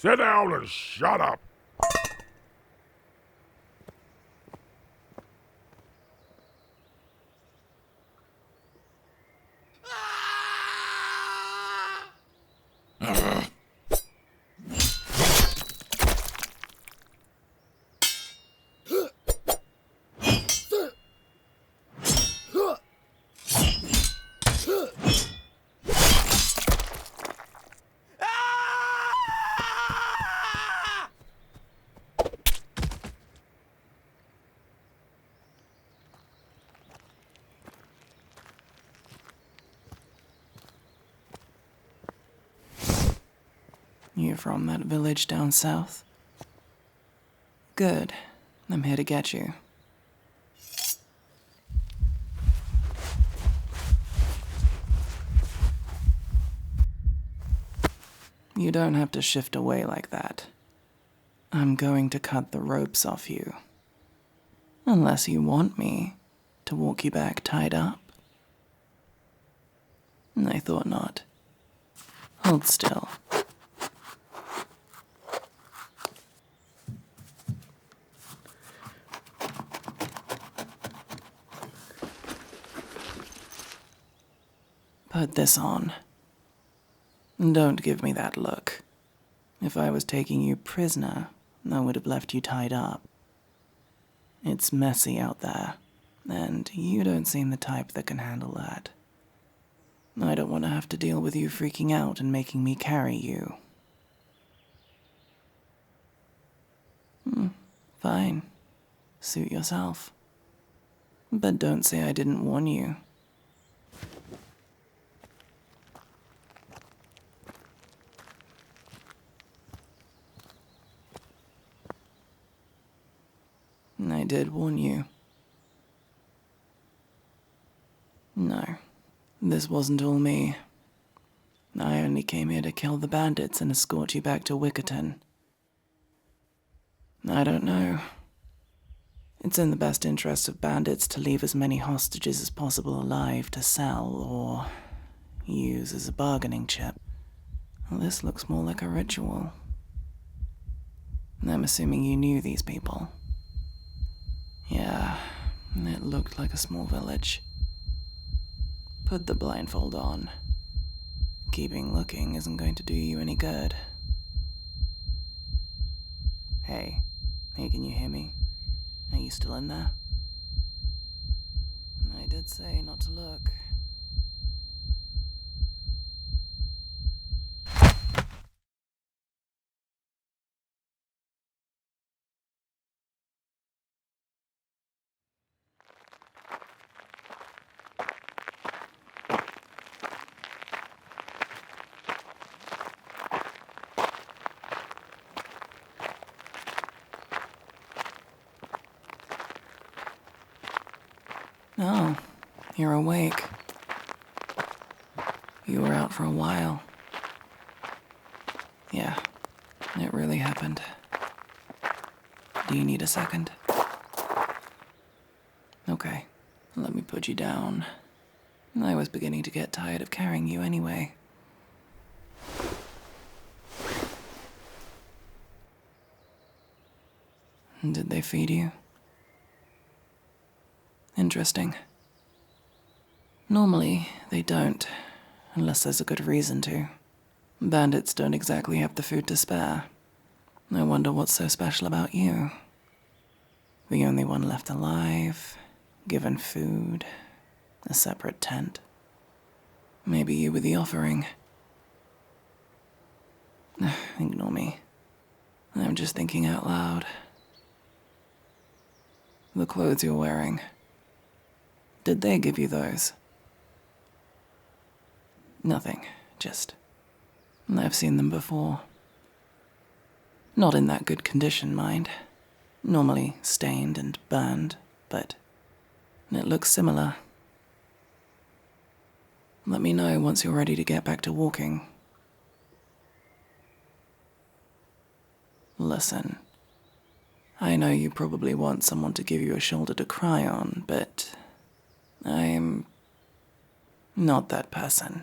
Sit down and shut up. You from that village down south? Good. I'm here to get you. You don't have to shift away like that. I'm going to cut the ropes off you. Unless you want me to walk you back tied up. I thought not. Hold still. Put this on. Don't give me that look. If I was taking you prisoner, I would have left you tied up. It's messy out there, and you don't seem the type that can handle that. I don't want to have to deal with you freaking out and making me carry you. Fine. Suit yourself. But don't say I didn't warn you. I did warn you. No, this wasn't all me. I only came here to kill the bandits and escort you back to Wickerton. I don't know. It's in the best interest of bandits to leave as many hostages as possible alive to sell or use as a bargaining chip. Well, this looks more like a ritual. I'm assuming you knew these people. Yeah, it looked like a small village. Put the blindfold on. Keeping looking isn't going to do you any good. Hey, can you hear me? Are you still in there? I did say not to look. Oh, you're awake. You were out for a while. Yeah, it really happened. Do you need a second? Okay, let me put you down. I was beginning to get tired of carrying you anyway. Did they feed you? Interesting. Normally, they don't, unless there's a good reason to. Bandits don't exactly have the food to spare. I wonder what's so special about you. The only one left alive, given food, a separate tent. Maybe you were the offering. Ignore me. I'm just thinking out loud. The clothes you're wearing. Did they give you those? Nothing, just... I've seen them before. Not in that good condition, mind. Normally stained and burned, but it looks similar. Let me know once you're ready to get back to walking. Listen, I know you probably want someone to give you a shoulder to cry on, but I'm not that person.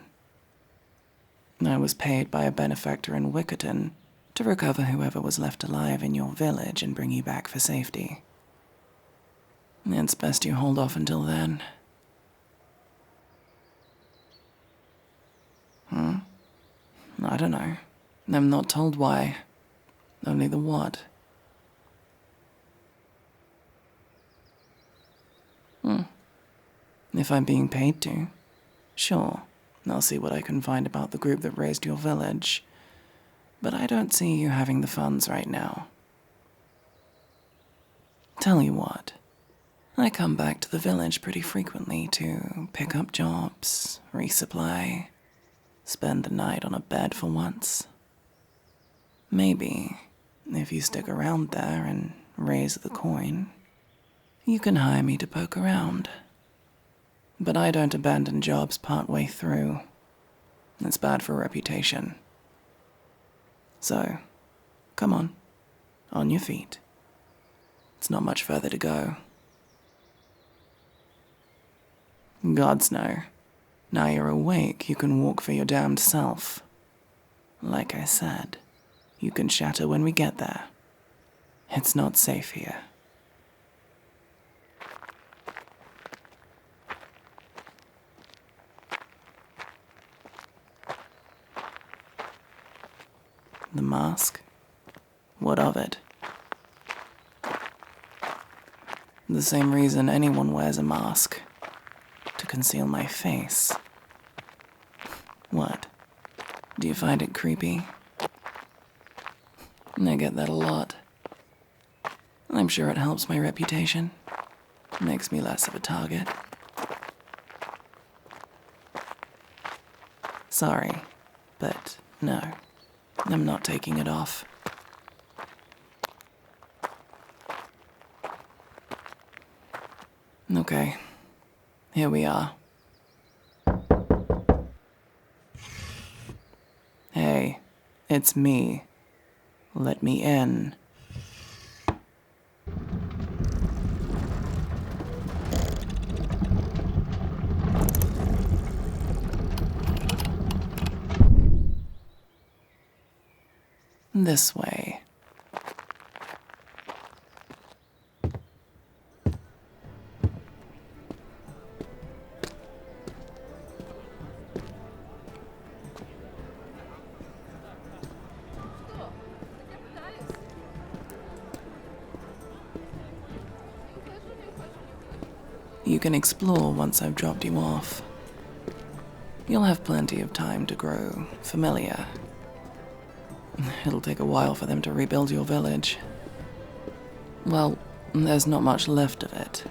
I was paid by a benefactor in Wickerton to recover whoever was left alive in your village and bring you back for safety. It's best you hold off until then. I don't know. I'm not told why. Only the what. If I'm being paid to, sure, I'll see what I can find about the group that raised your village. But I don't see you having the funds right now. Tell you what, I come back to the village pretty frequently to pick up jobs, resupply, spend the night on a bed for once. Maybe, if you stick around there and raise the coin, you can hire me to poke around. But I don't abandon jobs partway through. It's bad for reputation. So, come on your feet. It's not much further to go. Gods no. Now you're awake, you can walk for your damned self. Like I said, you can shatter when we get there. It's not safe here. The mask? What of it? The same reason anyone wears a mask. To conceal my face. What? Do you find it creepy? I get that a lot. I'm sure it helps my reputation. Makes me less of a target. Sorry, but no. I'm not taking it off. Okay, here we are. Hey, it's me. Let me in. This way. You can explore once I've dropped you off. You'll have plenty of time to grow familiar. It'll take a while for them to rebuild your village. Well, there's not much left of it.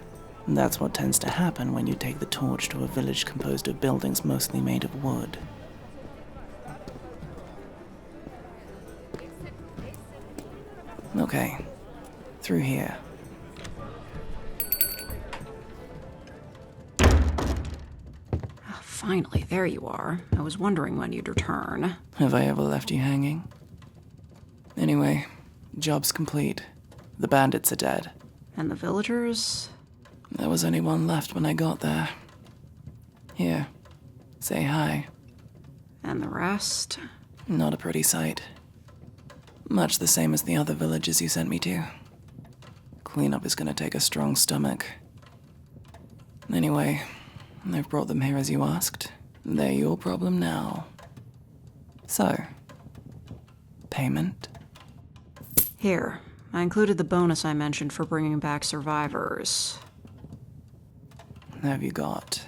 That's what tends to happen when you take the torch to a village composed of buildings mostly made of wood. Okay, through here. Finally, there you are. I was wondering when you'd return. Have I ever left you hanging? Anyway, job's complete. The bandits are dead. And the villagers? There was only one left when I got there. Here, say hi. And the rest? Not a pretty sight. Much the same as the other villages you sent me to. Cleanup is gonna take a strong stomach. Anyway, I've brought them here as you asked. They're your problem now. So, payment? Here, I included the bonus I mentioned for bringing back survivors. Have you got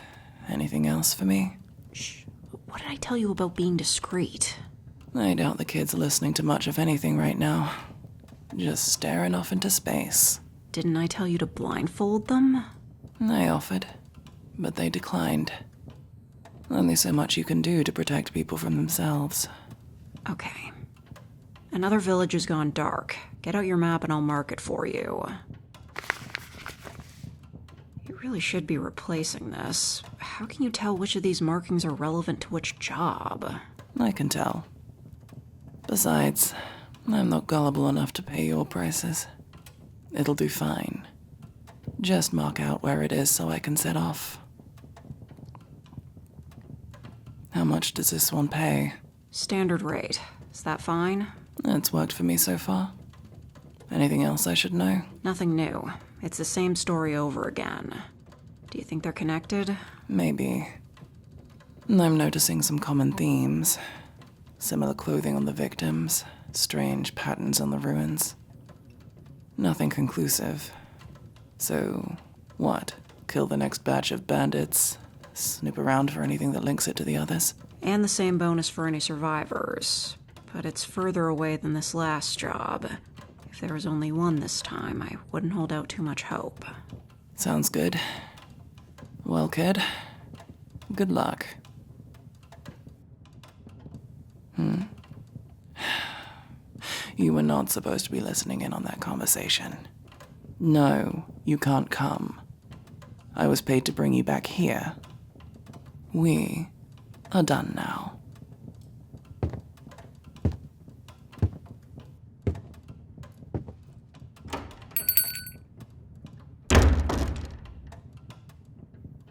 anything else for me? Shh. What did I tell you about being discreet? I doubt the kid's listening to much of anything right now. Just staring off into space. Didn't I tell you to blindfold them? I offered, but they declined. Only so much you can do to protect people from themselves. Okay. Another village has gone dark. Get out your map and I'll mark it for you. You really should be replacing this. How can you tell which of these markings are relevant to which job? I can tell. Besides, I'm not gullible enough to pay your prices. It'll do fine. Just mark out where it is so I can set off. How much does this one pay? Standard rate. Is that fine? It's worked for me so far. Anything else I should know? Nothing new. It's the same story over again. Do you think they're connected? Maybe. I'm noticing some common themes. Similar clothing on the victims, strange patterns on the ruins. Nothing conclusive. So, what? Kill the next batch of bandits? Snoop around for anything that links it to the others? And the same bonus for any survivors. But it's further away than this last job. If there was only one this time, I wouldn't hold out too much hope. Sounds good. Well, kid, good luck. You were not supposed to be listening in on that conversation. No, you can't come. I was paid to bring you back here. We are done now.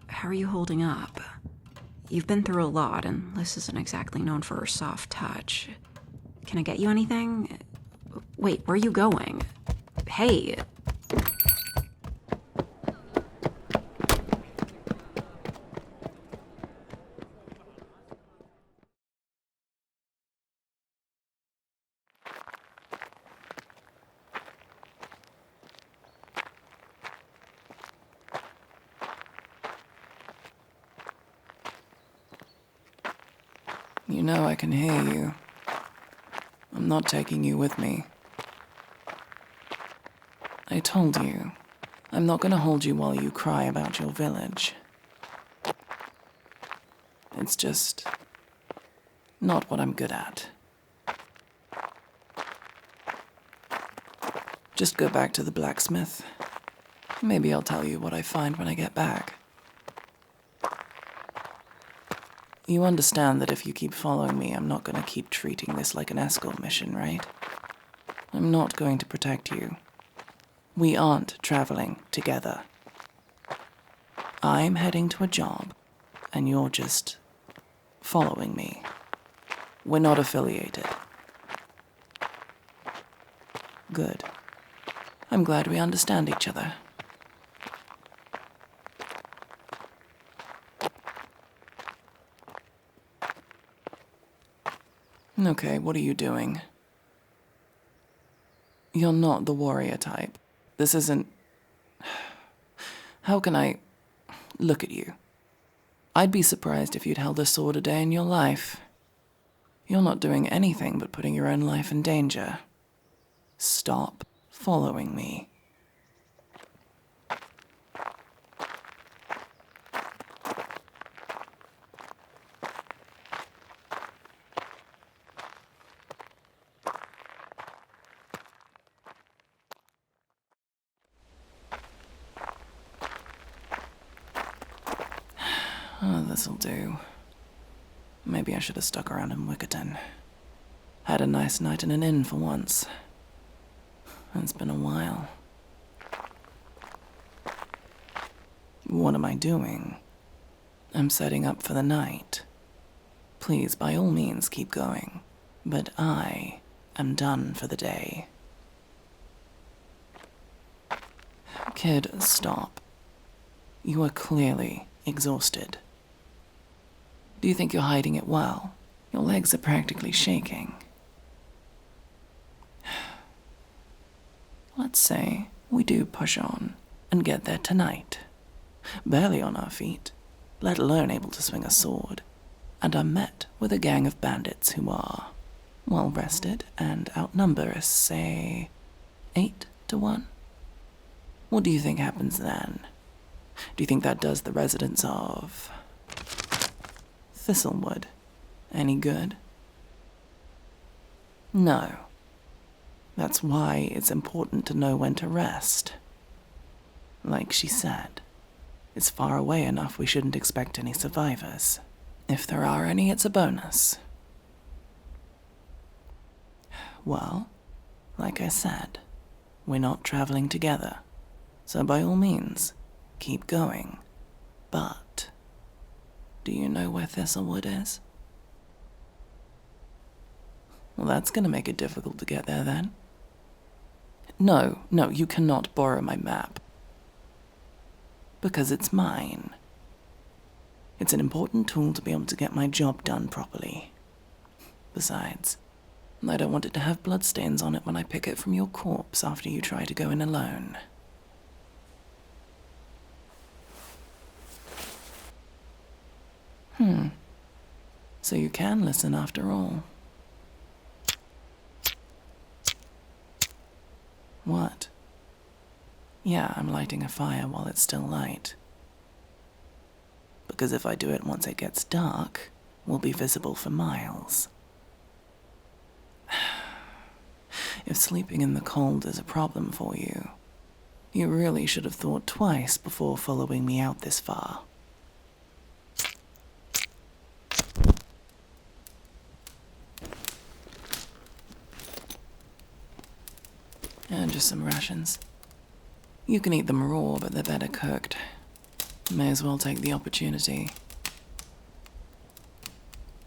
How are you holding up? You've been through a lot, and Liz isn't exactly known for her soft touch. Can I get you anything? Wait, where are you going? Hey! You know I can hear you. I'm not taking you with me. I told you, I'm not gonna hold you while you cry about your village. It's just not what I'm good at. Just go back to the blacksmith. Maybe I'll tell you what I find when I get back. You understand that if you keep following me, I'm not going to keep treating this like an escort mission, right? I'm not going to protect you. We aren't traveling together. I'm heading to a job, and you're just following me. We're not affiliated. Good. I'm glad we understand each other. Okay, what are you doing? You're not the warrior type. This isn't... How can I... Look at you. I'd be surprised if you'd held a sword a day in your life. You're not doing anything but putting your own life in danger. Stop following me. Oh, this'll do. Maybe I should have stuck around in Wickerton. Had a nice night in an inn for once. It's been a while. What am I doing? I'm setting up for the night. Please, by all means, keep going. But I am done for the day. Kid, stop. You are clearly exhausted. Do you think you're hiding it well? Your legs are practically shaking. Let's say we do push on and get there tonight. Barely on our feet, let alone able to swing a sword, and are met with a gang of bandits who are well rested and outnumber us, say, 8 to 1. What do you think happens then? Do you think that does the residents of Thistlewood any good? No. That's why it's important to know when to rest. Like she said, it's far away enough we shouldn't expect any survivors. If there are any, it's a bonus. Well, like I said, we're not traveling together, so by all means, keep going. But do you know where Thistlewood is? Well, that's gonna make it difficult to get there then. No, you cannot borrow my map. Because it's mine. It's an important tool to be able to get my job done properly. Besides, I don't want it to have bloodstains on it when I pick it from your corpse after you try to go in alone. So you can listen after all. What? Yeah, I'm lighting a fire while it's still light. Because if I do it once it gets dark, we'll be visible for miles. If sleeping in the cold is a problem for you, you really should have thought twice before following me out this far. And just some rations. You can eat them raw, but they're better cooked. May as well take the opportunity.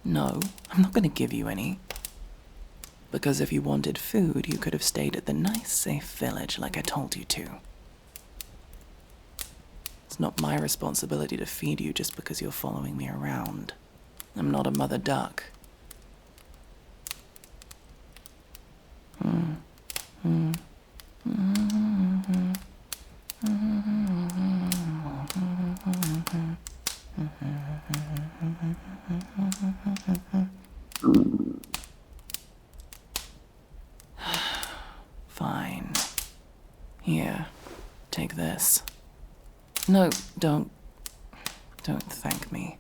No, I'm not going to give you any. Because if you wanted food, you could have stayed at the nice, safe village like I told you to. It's not my responsibility to feed you just because you're following me around. I'm not a mother duck. Fine. Here, take this. No, don't thank me.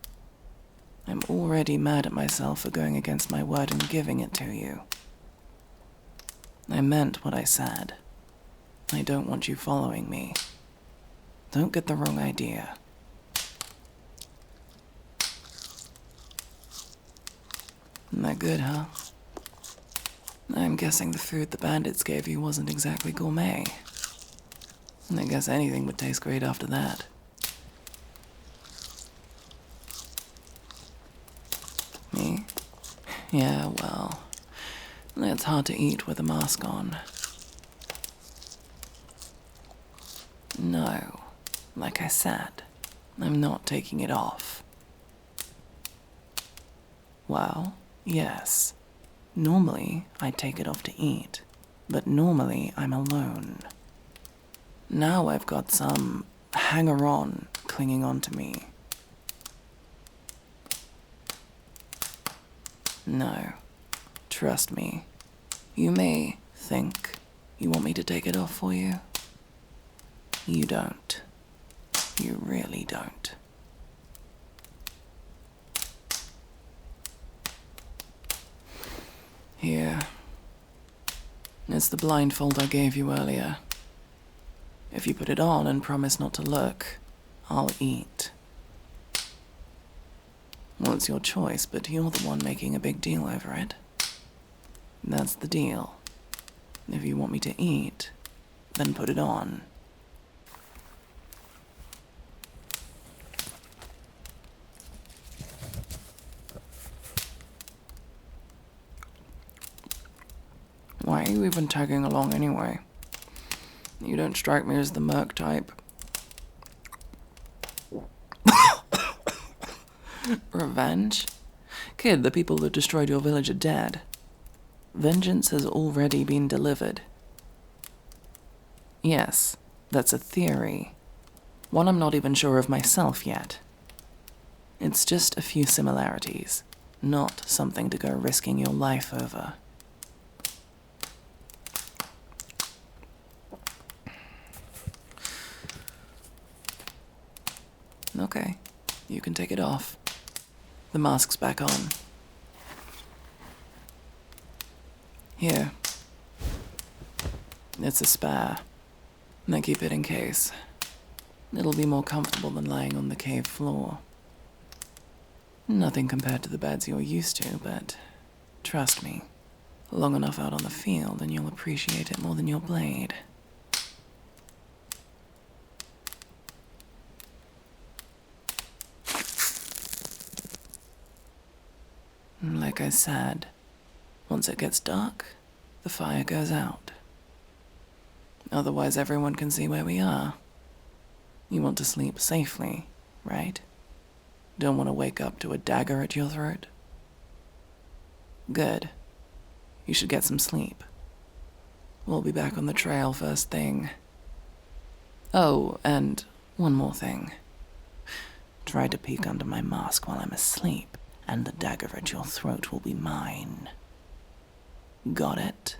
I'm already mad at myself for going against my word and giving it to you. I meant what I said. I don't want you following me. Don't get the wrong idea. Isn't that good, huh? I'm guessing the food the bandits gave you wasn't exactly gourmet. And I guess anything would taste great after that. Me? Yeah, well, it's hard to eat with a mask on. No, like I said, I'm not taking it off. Well, yes. Normally, I'd take it off to eat, but normally I'm alone. Now I've got some hanger-on clinging on to me. No, trust me. You may think you want me to take it off for you. You don't. You really don't. Here. It's the blindfold I gave you earlier. If you put it on and promise not to look, I'll eat. Well, it's your choice, but you're the one making a big deal over it. That's the deal. If you want me to eat, then put it on. Why are you even tagging along anyway? You don't strike me as the merc type. Revenge? Kid, the people that destroyed your village are dead. Vengeance has already been delivered. Yes, that's a theory. One I'm not even sure of myself yet. It's just a few similarities, not something to go risking your life over. Okay, you can take it off. The mask's back on. Here. It's a spare. I keep it in case. It'll be more comfortable than lying on the cave floor. Nothing compared to the beds you're used to, but trust me, long enough out on the field and you'll appreciate it more than your blade. Like I said, Once it gets dark, the fire goes out. Otherwise, everyone can see where we are. You want to sleep safely, right? Don't want to wake up to a dagger at your throat? Good. You should get some sleep. We'll be back on the trail first thing. Oh, and one more thing. Try to peek under my mask while I'm asleep, and the dagger at your throat will be mine. Got it?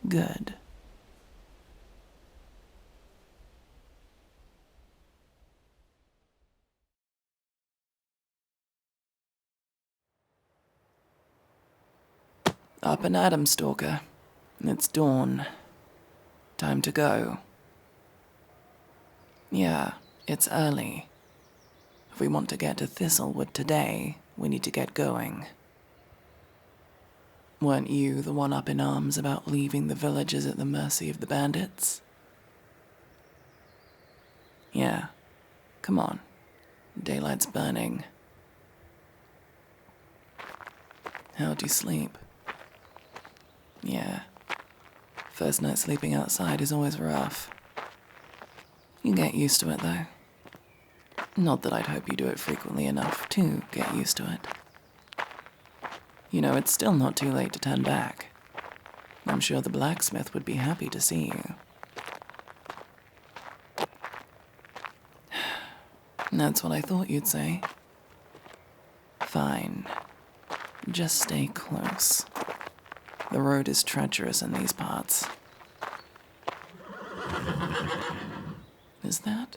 Good. Up and at 'em, Stalker. It's dawn. Time to go. Yeah, it's early. If we want to get to Thistlewood today, we need to get going. Weren't you the one up in arms about leaving the villagers at the mercy of the bandits? Yeah. Come on. Daylight's burning. How'd you sleep? Yeah. First night sleeping outside is always rough. You get used to it, though. Not that I'd hope you do it frequently enough to get used to it. You know, it's still not too late to turn back. I'm sure the blacksmith would be happy to see you. That's what I thought you'd say. Fine. Just stay close. The road is treacherous in these parts. Is that?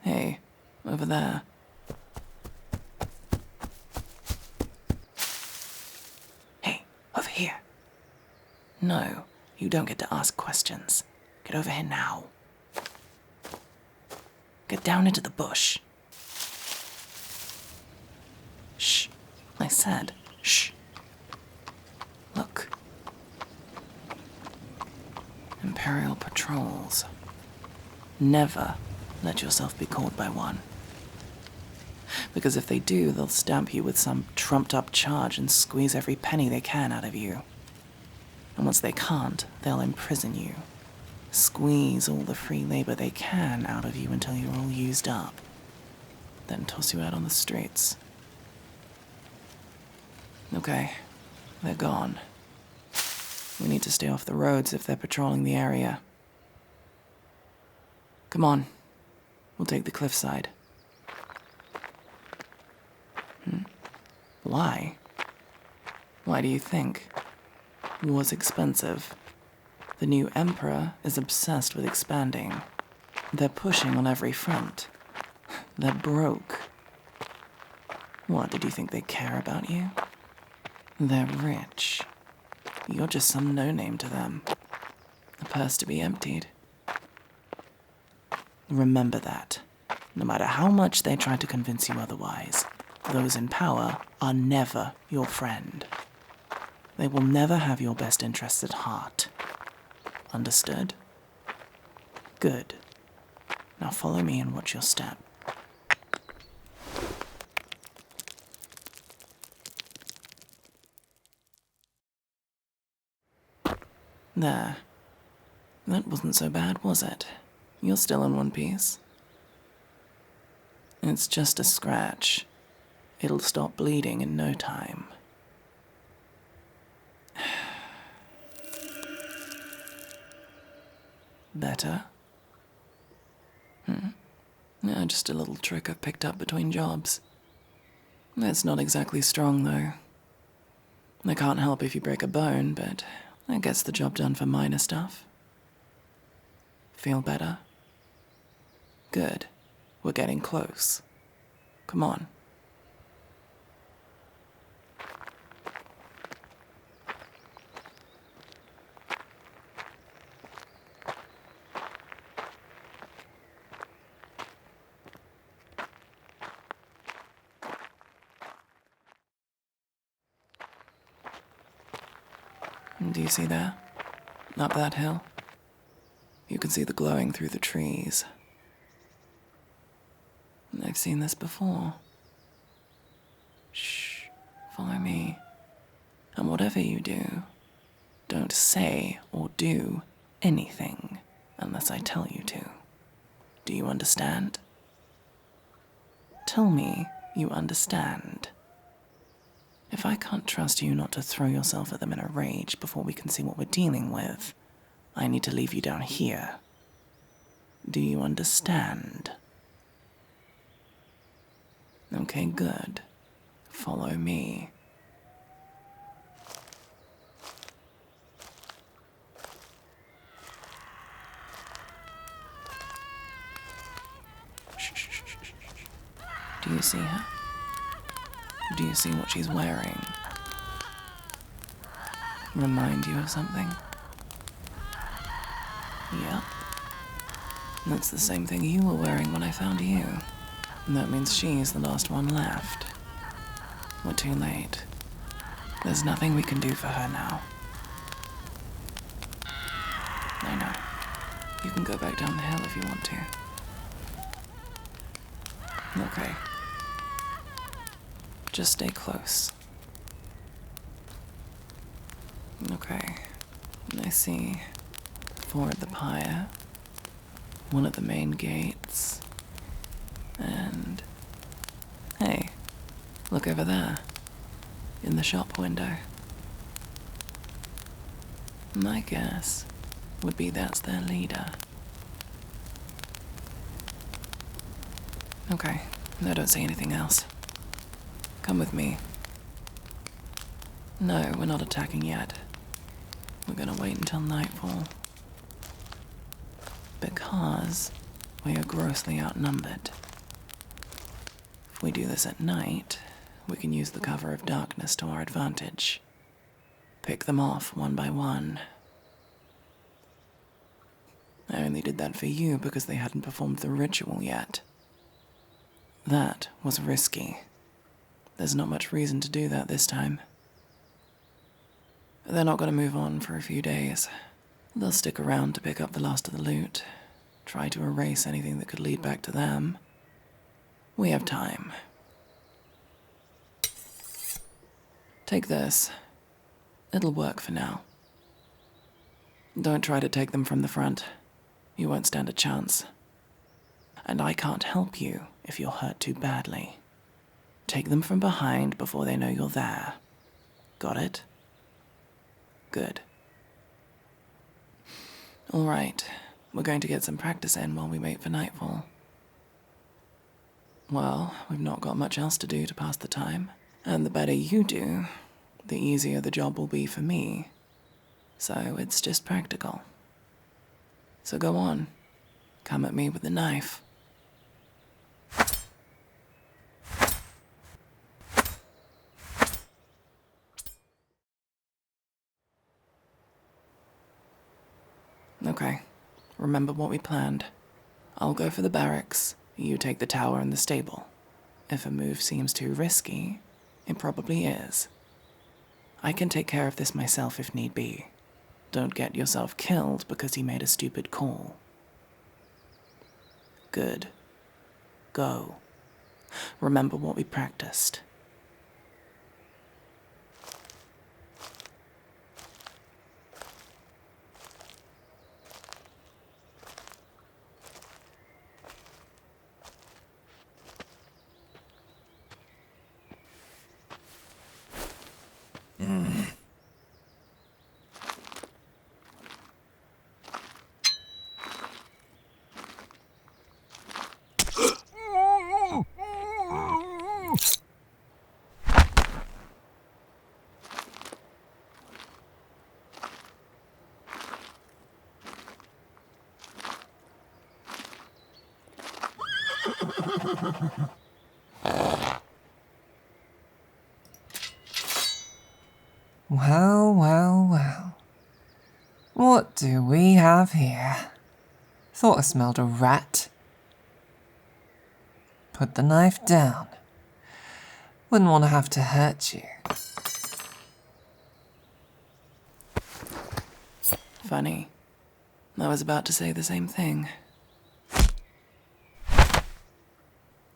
Hey, over there. Hey, over here. No, you don't get to ask questions. Get over here now. Get down into the bush. Shh. I said, shh. Look. Imperial patrols. Never let yourself be caught by one. Because if they do, they'll stamp you with some trumped-up charge and squeeze every penny they can out of you. And once they can't, they'll imprison you. Squeeze all the free labor they can out of you until you're all used up. Then toss you out on the streets. Okay, they're gone. We need to stay off the roads if they're patrolling the area. Come on, we'll take the cliffside. Why? Why do you think? War's expensive. The new emperor is obsessed with expanding. They're pushing on every front. They're broke. What, did you think they care about you? They're rich. You're just some no-name to them. A purse to be emptied. Remember that. No matter how much they try to convince you otherwise, those in power are never your friend. They will never have your best interests at heart. Understood? Good. Now follow me and watch your step. There. That wasn't so bad, was it? You're still in one piece. It's just a scratch. It'll stop bleeding in no time. Better? Yeah, just a little trick I've picked up between jobs. It's not exactly strong, though. I can't help if you break a bone, but that gets the job done for minor stuff. Feel better? Good. We're getting close. Come on. Do you see that? Up that hill? You can see the glowing through the trees. I've seen this before. Shh, follow me. And whatever you do, don't say or do anything unless I tell you to. Do you understand? Tell me you understand. If I can't trust you not to throw yourself at them in a rage before we can see what we're dealing with, I need to leave you down here. Do you understand? Okay, good. Follow me. Do you see her? Do you see what she's wearing? Remind you of something? Yep. That's the same thing you were wearing when I found you. And that means she's the last one left. We're too late. There's nothing we can do for her now. I know. You can go back down the hill if you want to. Okay. Just stay close. Okay. I see 4 at the pyre, 1 at the main gates, and... Hey, look over there, in the shop window. My guess would be that's their leader. Okay, I don't see anything else. Come with me. No, we're not attacking yet. We're gonna wait until nightfall. Because we are grossly outnumbered. If we do this at night, we can use the cover of darkness to our advantage. Pick them off one by one. I only did that for you because they hadn't performed the ritual yet. That was risky. There's not much reason to do that this time. They're not going to move on for a few days. They'll stick around to pick up the last of the loot, try to erase anything that could lead back to them. We have time. Take this. It'll work for now. Don't try to take them from the front. You won't stand a chance. And I can't help you if you're hurt too badly. Take them from behind before they know you're there. Got it? Good. All right, we're going to get some practice in while we wait for nightfall. Well, we've not got much else to do to pass the time, and the better you do, the easier the job will be for me. So it's just practical. So go on, come at me with the knife. Okay, remember what we planned. I'll go for the barracks, you take the tower and the stable. If a move seems too risky, it probably is. I can take care of this myself if need be. Don't get yourself killed because you made a stupid call. Good. Go. Remember what we practiced. Well, well, well. What do we have here? Thought I smelled a rat. Put the knife down. Wouldn't want to have to hurt you. Funny. I was about to say the same thing.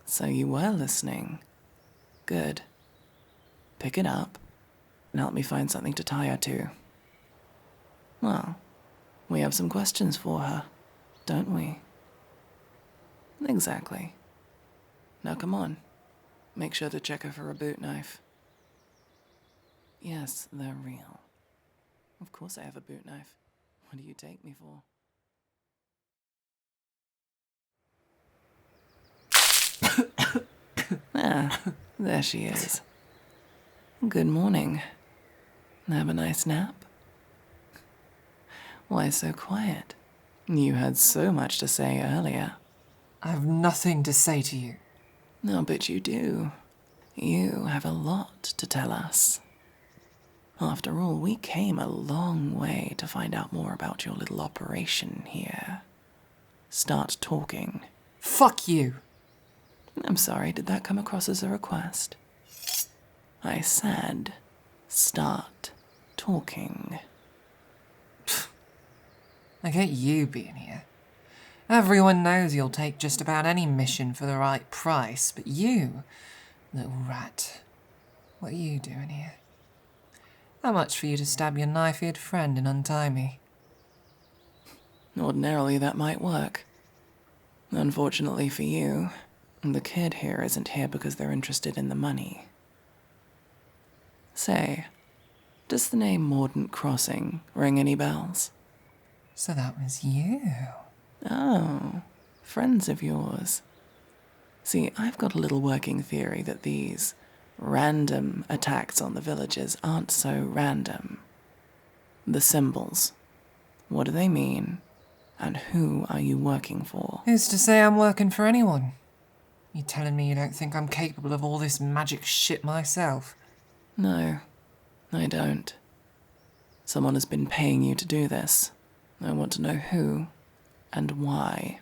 So you were listening. Good. Pick it up and help me find something to tie her to. Well, we have some questions for her, don't we? Exactly. Now come on. Make sure to check her for a boot knife. Yes, they're real. Of course I have a boot knife. What do you take me for? Ah, there she is. Good morning. Have a nice nap? Why so quiet? You had so much to say earlier. I have nothing to say to you. No, but you do. You have a lot to tell us. After all, we came a long way to find out more about your little operation here. Start talking. Fuck you. I'm sorry, did that come across as a request? I said, start talking. I get you being here. Everyone knows you'll take just about any mission for the right price, but you, little rat, what are you doing here? How much for you to stab your knife-eared friend and untie me? Ordinarily, that might work. Unfortunately for you, the kid here isn't here because they're interested in the money. Say, does the name Mordant Crossing ring any bells? So that was you. Oh, friends of yours. See, I've got a little working theory that these random attacks on the villages aren't so random. The symbols. What do they mean? And who are you working for? Who's to say I'm working for anyone? You telling me you don't think I'm capable of all this magic shit myself? No, I don't. Someone has been paying you to do this. I want to know who and why.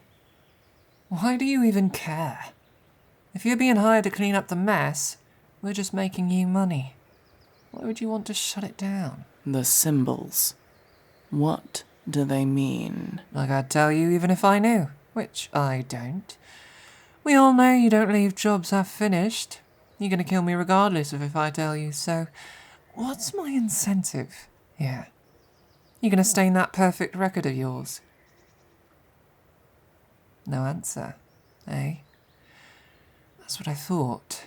Why do you even care? If you're being hired to clean up the mess, we're just making you money. Why would you want to shut it down? The symbols. What do they mean? Like I'd tell you even if I knew, which I don't. We all know you don't leave jobs half finished. You're gonna kill me regardless of if I tell you, so what's my incentive? Yeah. You gonna stain that perfect record of yours? No answer, eh? That's what I thought.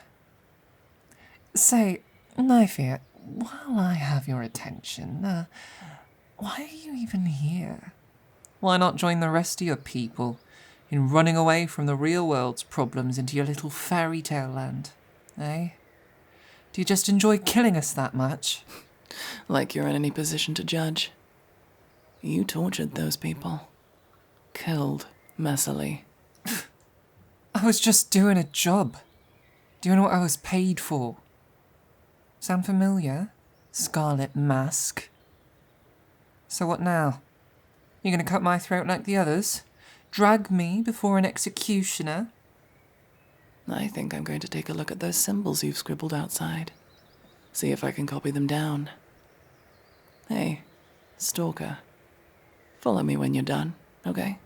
Say, Knifey, while I have your attention, why are you even here? Why not join the rest of your people in running away from the real world's problems into your little fairy tale land, eh? Do you just enjoy killing us that much? Like you're in any position to judge. You tortured those people. Killed messily. I was just doing a job. Doing what I was paid for. Sound familiar? Scarlet Masque. So what now? You gonna cut my throat like the others? Drag me before an executioner? I think I'm going to take a look at those symbols you've scribbled outside. See if I can copy them down. Hey, stalker. Follow me when you're done, okay?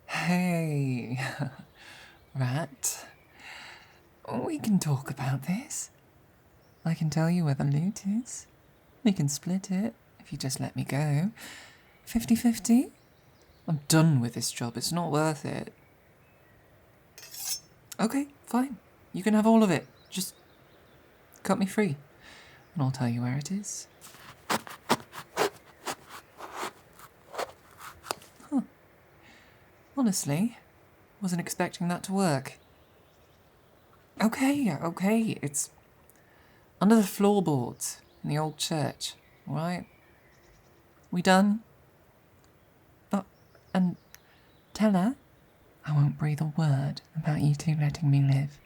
Hey, rat. We can talk about this. I can tell you where the loot is. We can split it, if you just let me go. 50-50? I'm done with this job, it's not worth it. Okay, fine. You can have all of it. Just cut me free, and I'll tell you where it is. Huh. Honestly, wasn't expecting that to work. Okay, it's under the floorboards in the old church, alright? We done? Oh, and tell her I won't breathe a word about you two letting me live.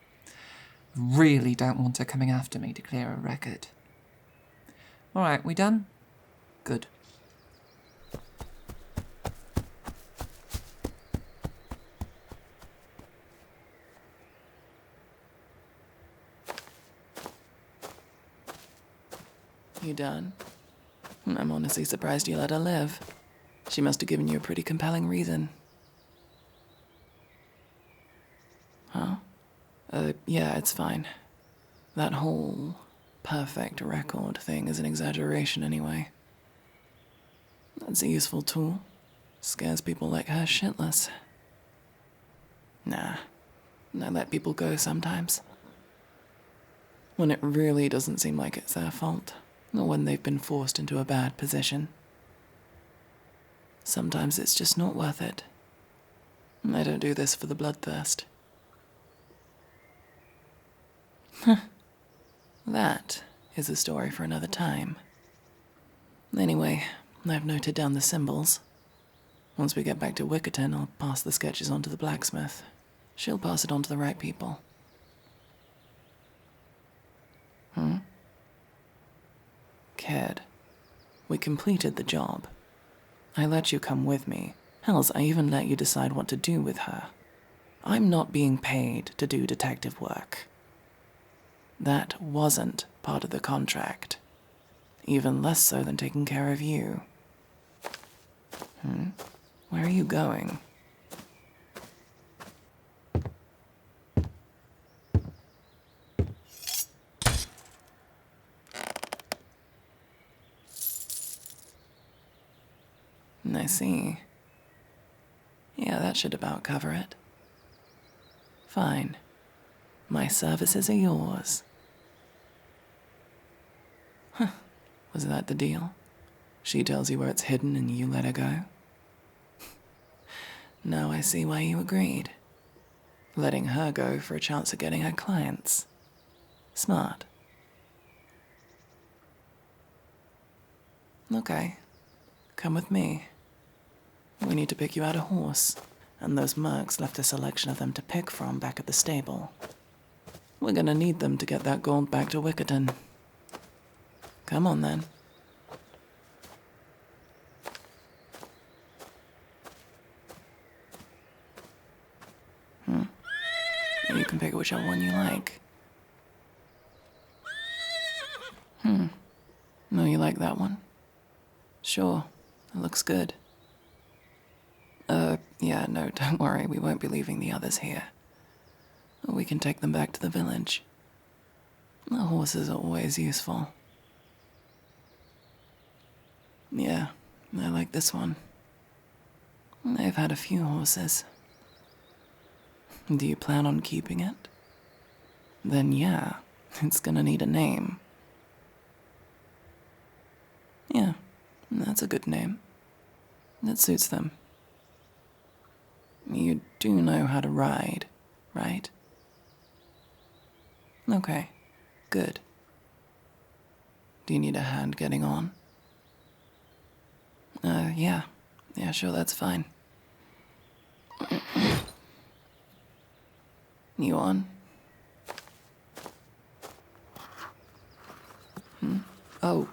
Really don't want her coming after me to clear a record. Alright, we done? Good. You done? I'm honestly surprised you let her live. She must have given you a pretty compelling reason. Yeah, it's fine. That whole perfect record thing is an exaggeration anyway. That's a useful tool. Scares people like her shitless. Nah, I let people go sometimes. When it really doesn't seem like it's their fault, or when they've been forced into a bad position. Sometimes it's just not worth it. I don't do this for the bloodthirst. That is a story for another time. Anyway, I've noted down the symbols. Once we get back to Wickerton, I'll pass the sketches on to the blacksmith. She'll pass it on to the right people. Kid, we completed the job. I let you come with me. Hells, I even let you decide what to do with her. I'm not being paid to do detective work. That wasn't part of the contract. Even less so than taking care of you. Where are you going? I see. Yeah, that should about cover it. Fine. My services are yours. Was that the deal? She tells you where it's hidden and you let her go? Now I see why you agreed. Letting her go for a chance at getting her clients. Smart. Okay. Come with me. We need to pick you out a horse, and those mercs left a selection of them to pick from back at the stable. We're gonna need them to get that gold back to Wickerton. Come on, then. You can pick whichever one you like. No, you like that one? Sure, it looks good. Yeah, no, don't worry, we won't be leaving the others here. We can take them back to the village. The horses are always useful. Yeah, I like this one. They've had a few horses. Do you plan on keeping it? Then yeah, it's gonna need a name. Yeah, that's a good name. That suits them. You do know how to ride, right? Okay, good. Do you need a hand getting on? Yeah, sure, that's fine. You on? Oh,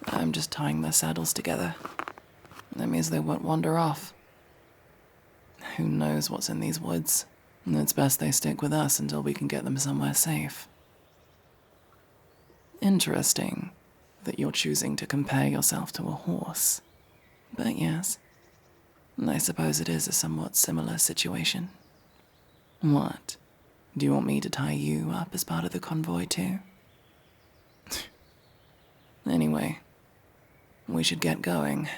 I'm just tying their saddles together. That means they won't wander off. Who knows what's in these woods? It's best they stick with us until we can get them somewhere safe. Interesting that you're choosing to compare yourself to a horse. But yes, I suppose it is a somewhat similar situation. What? Do you want me to tie you up as part of the convoy too? Anyway, we should get going.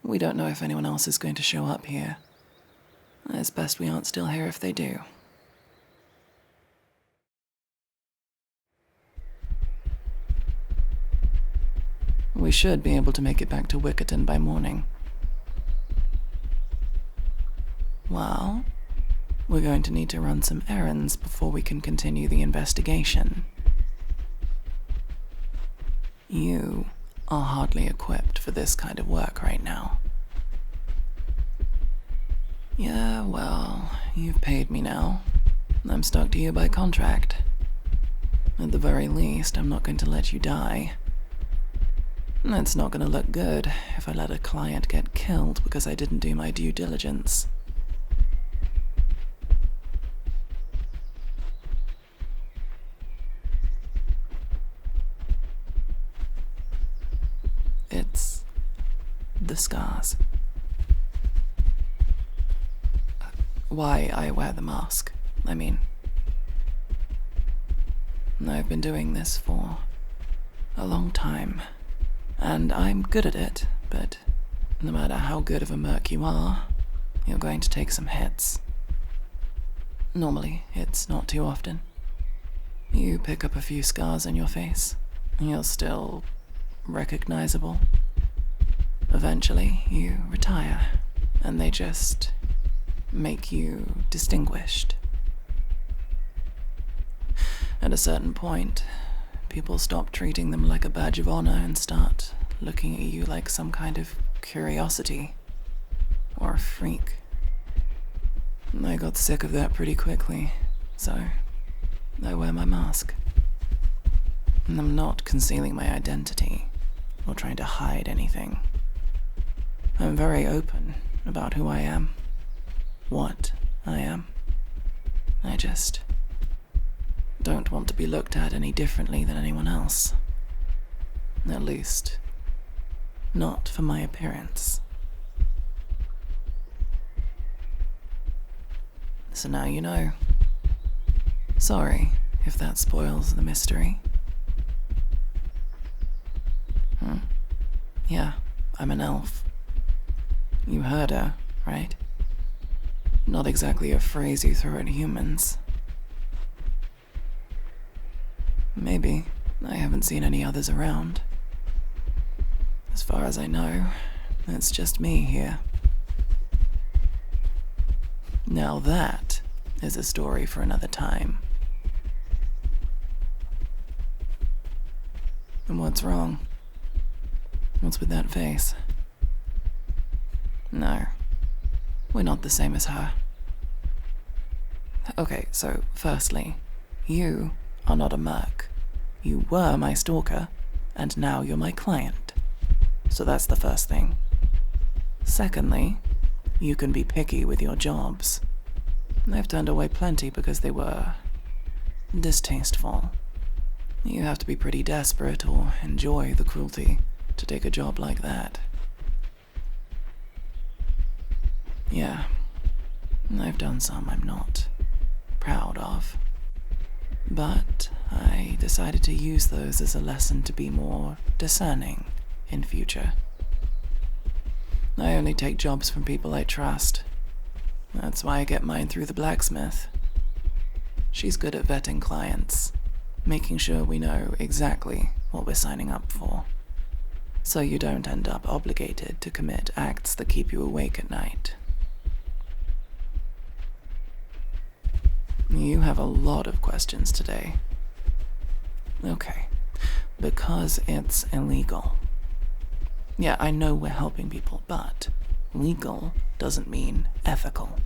We don't know if anyone else is going to show up here. It's best we aren't still here if they do. We should be able to make it back to Wickerton by morning. Well, we're going to need to run some errands before we can continue the investigation. You are hardly equipped for this kind of work right now. Yeah, well, you've paid me now. I'm stuck to you by contract. At the very least, I'm not going to let you die. It's not going to look good if I let a client get killed because I didn't do my due diligence. It's the scars. Why I wear the mask, I mean. I've been doing this for a long time, and I'm good at it, but no matter how good of a merc you are, you're going to take some hits. Normally, it's not too often. You pick up a few scars on your face, you're still recognizable. Eventually, you retire, and they just make you distinguished. At a certain point, people stop treating them like a badge of honor and start looking at you like some kind of curiosity or a freak. I got sick of that pretty quickly, so I wear my mask. And I'm not concealing my identity or trying to hide anything. I'm very open about who I am, what I am. I just don't want to be looked at any differently than anyone else. At least, not for my appearance. So now you know. Sorry if that spoils the mystery. Yeah, I'm an elf. You heard her, right? Not exactly a phrase you throw at humans. Maybe. I haven't seen any others around. As far as I know, it's just me here. Now that is a story for another time. And what's wrong? What's with that face? No, we're not the same as her. Okay, so firstly, you are not a merc. You were my stalker, and now you're my client. So that's the first thing. Secondly, you can be picky with your jobs. I've turned away plenty because they were distasteful. You have to be pretty desperate or enjoy the cruelty to take a job like that. Yeah, I've done some I'm not proud of. But I decided to use those as a lesson to be more discerning in future. I only take jobs from people I trust. That's why I get mine through the Blacksmith. She's good at vetting clients, making sure we know exactly what we're signing up for, so you don't end up obligated to commit acts that keep you awake at night. You have a lot of questions today. Okay, because it's illegal. Yeah, I know we're helping people, but legal doesn't mean ethical.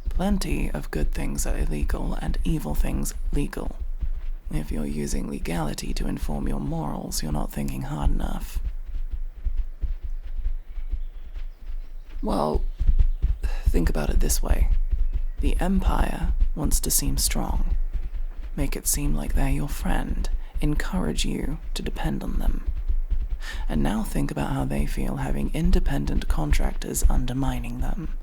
Plenty of good things are illegal and evil things legal. If you're using legality to inform your morals, you're not thinking hard enough. Well, think about it this way. The Empire wants to seem strong. Make it seem like they're your friend. Encourage you to depend on them. And now think about how they feel having independent contractors undermining them,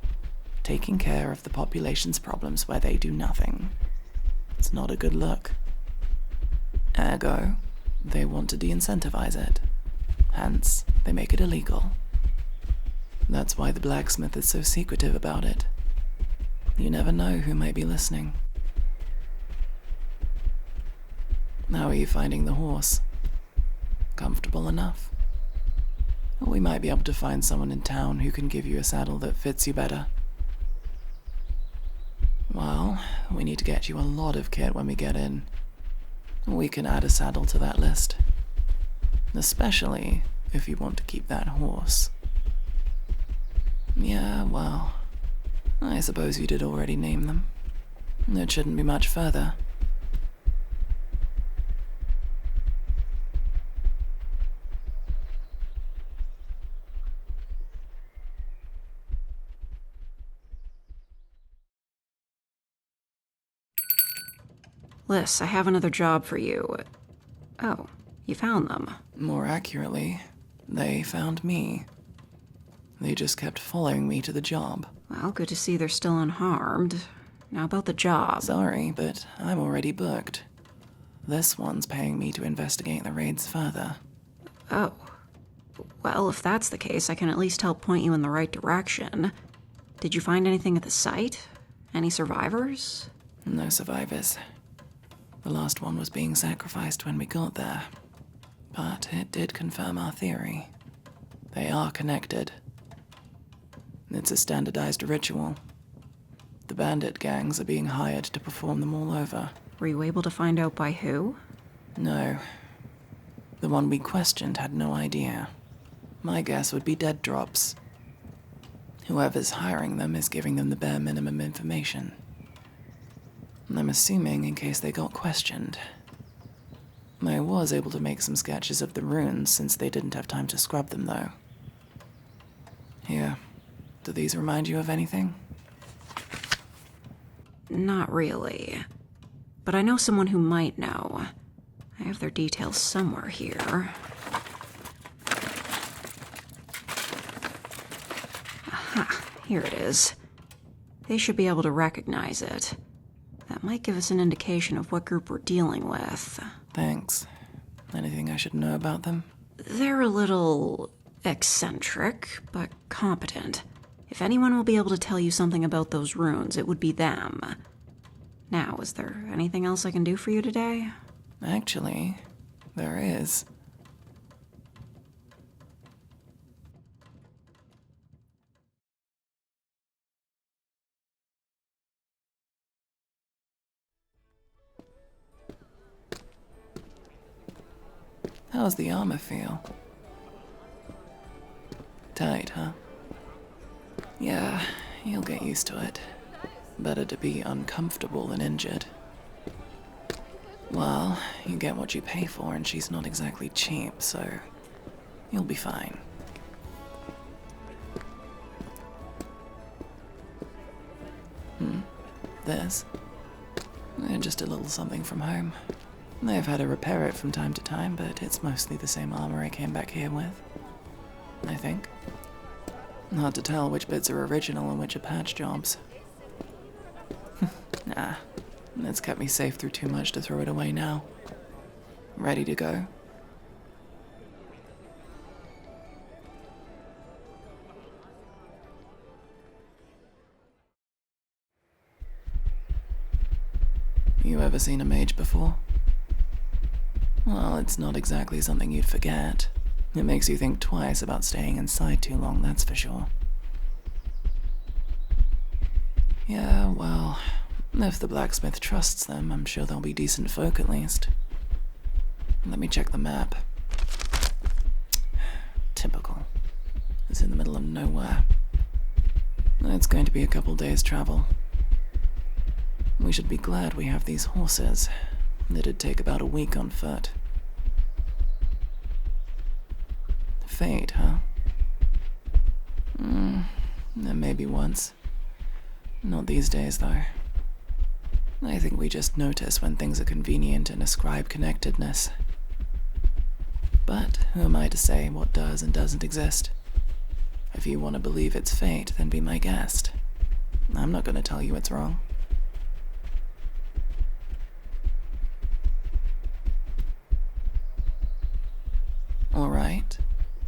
taking care of the population's problems where they do nothing. It's not a good look. Ergo, they want to de-incentivize it. Hence, they make it illegal. That's why the Blacksmith is so secretive about it. You never know who might be listening. How are you finding the horse? Comfortable enough? Or we might be able to find someone in town who can give you a saddle that fits you better. Well, we need to get you a lot of kit when we get in. We can add a saddle to that list. Especially if you want to keep that horse. Yeah, well, I suppose you did already name them. It shouldn't be much further. Liz, I have another job for you. Oh, you found them. More accurately, they found me. They just kept following me to the job. Well, good to see they're still unharmed. Now about the job. Sorry, but I'm already booked. This one's paying me to investigate the raids further. Oh. Well, if that's the case, I can at least help point you in the right direction. Did you find anything at the site? Any survivors? No survivors. The last one was being sacrificed when we got there. But it did confirm our theory. They are connected. It's a standardized ritual. The bandit gangs are being hired to perform them all over. Were you able to find out by who? No. The one we questioned had no idea. My guess would be dead drops. Whoever's hiring them is giving them the bare minimum information. I'm assuming in case they got questioned. I was able to make some sketches of the runes since they didn't have time to scrub them, though. Here, do these remind you of anything? Not really. But I know someone who might know. I have their details somewhere here. Aha, here it is. They should be able to recognize it. That might give us an indication of what group we're dealing with. Thanks. Anything I should know about them? They're a little eccentric, but competent. If anyone will be able to tell you something about those runes, it would be them. Now, is there anything else I can do for you today? Actually, there is. How's the armor feel? Tight, huh? Yeah, you'll get used to it. Better to be uncomfortable than injured. Well, you get what you pay for, and she's not exactly cheap, so you'll be fine. This? Just a little something from home. They've had to repair it from time to time, but it's mostly the same armor I came back here with. I think. Hard to tell which bits are original and which are patch jobs. Nah, it's kept me safe through too much to throw it away now. Ready to go? You ever seen a mage before? Well, it's not exactly something you'd forget. It makes you think twice about staying inside too long, that's for sure. Yeah, well, if the blacksmith trusts them, I'm sure they'll be decent folk at least. Let me check the map. Typical. It's in the middle of nowhere. It's going to be a couple days' travel. We should be glad we have these horses. It'd take about a week on foot. Fate, huh? Maybe once. Not these days, though. I think we just notice when things are convenient and ascribe connectedness. But who am I to say what does and doesn't exist? If you want to believe it's fate, then be my guest. I'm not going to tell you it's wrong. All right.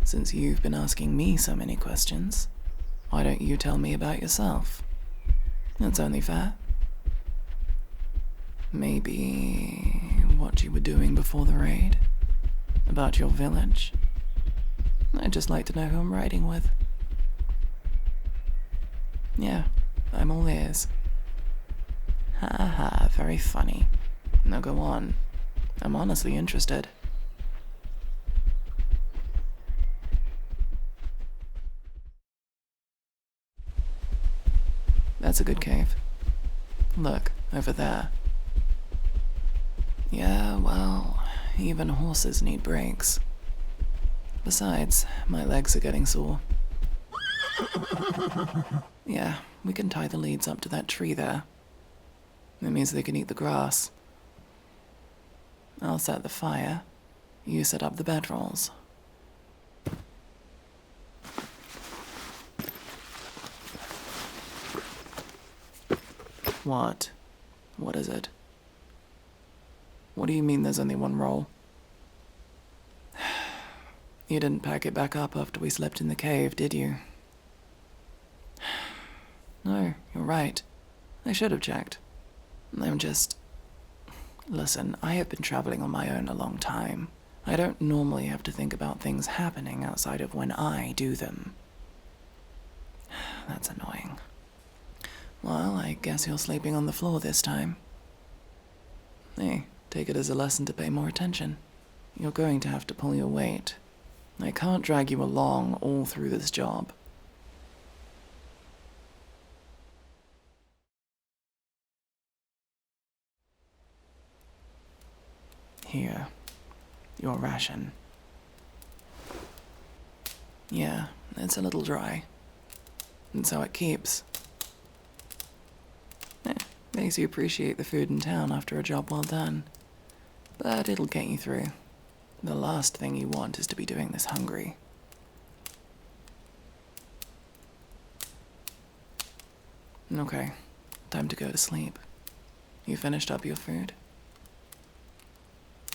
Since you've been asking me so many questions, why don't you tell me about yourself? That's only fair. Maybe what you were doing before the raid? About your village? I'd just like to know who I'm riding with. Yeah, I'm all ears. Ha ha, very funny. Now go on. I'm honestly interested. That's a good cave. Look, over there. Yeah, well, even horses need breaks. Besides, my legs are getting sore. Yeah, we can tie the leads up to that tree there. It means they can eat the grass. I'll set the fire. You set up the bedrolls. What? What is it? What do you mean there's only one roll? You didn't pack it back up after we slept in the cave, did you? No, you're right. I should have checked. Listen, I have been traveling on my own a long time. I don't normally have to think about things happening outside of when I do them. That's annoying. Well, I guess you're sleeping on the floor this time. Hey, take it as a lesson to pay more attention. You're going to have to pull your weight. I can't drag you along all through this job. Here, your ration. Yeah, it's a little dry. And so it keeps. Makes you appreciate the food in town after a job well done. But it'll get you through. The last thing you want is to be doing this hungry. Okay, time to go to sleep. You finished up your food?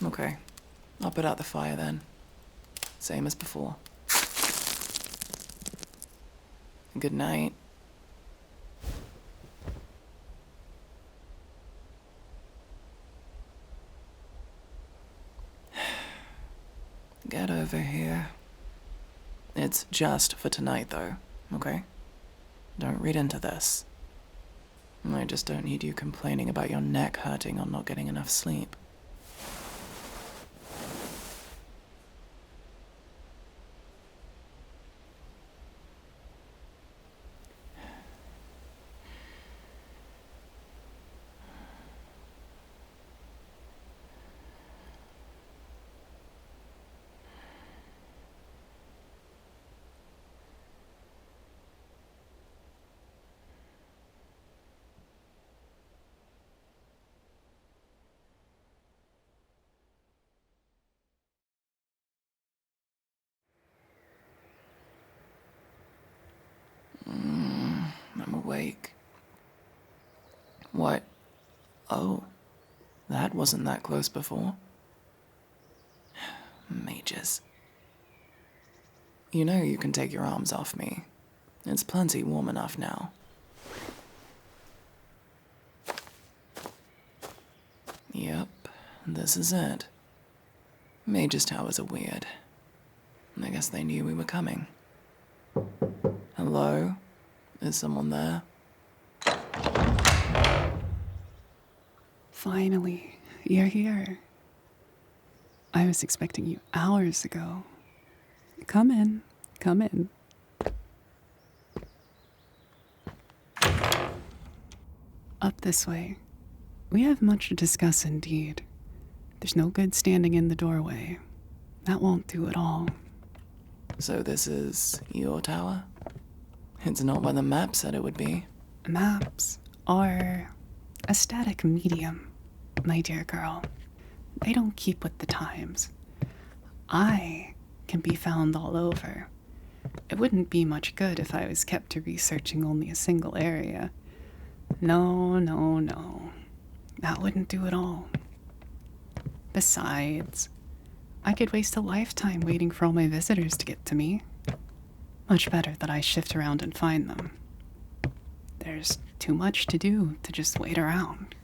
Okay, I'll put out the fire then. Same as before. Good night. Get over here. It's just for tonight, though, okay? Don't read into this. I just don't need you complaining about your neck hurting on not getting enough sleep. I'm awake. What? Oh, that wasn't that close before. Mages. You know you can take your arms off me. It's plenty warm enough now. Yep, this is it. Mages' towers are weird. I guess they knew we were coming. Hello? Is someone there? Finally, you're here. I was expecting you hours ago. Come in, come in. Up this way. We have much to discuss indeed. There's no good standing in the doorway. That won't do at all. So this is your tower? It's not what the map said it would be. Maps are a static medium, my dear girl. They don't keep with the times. I can be found all over. It wouldn't be much good if I was kept to researching only a single area. No. That wouldn't do at all. Besides, I could waste a lifetime waiting for all my visitors to get to me. Much better that I shift around and find them. There's too much to do to just wait around.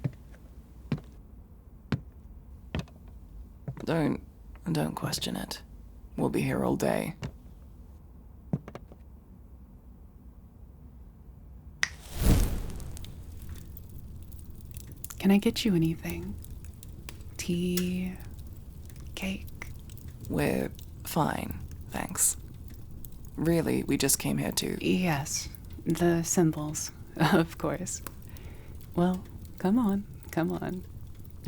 Don't question it. We'll be here all day. Can I get you anything? Tea? Cake? We're fine, thanks. Really, we just came here to... Yes, the symbols, of course. Well, come on.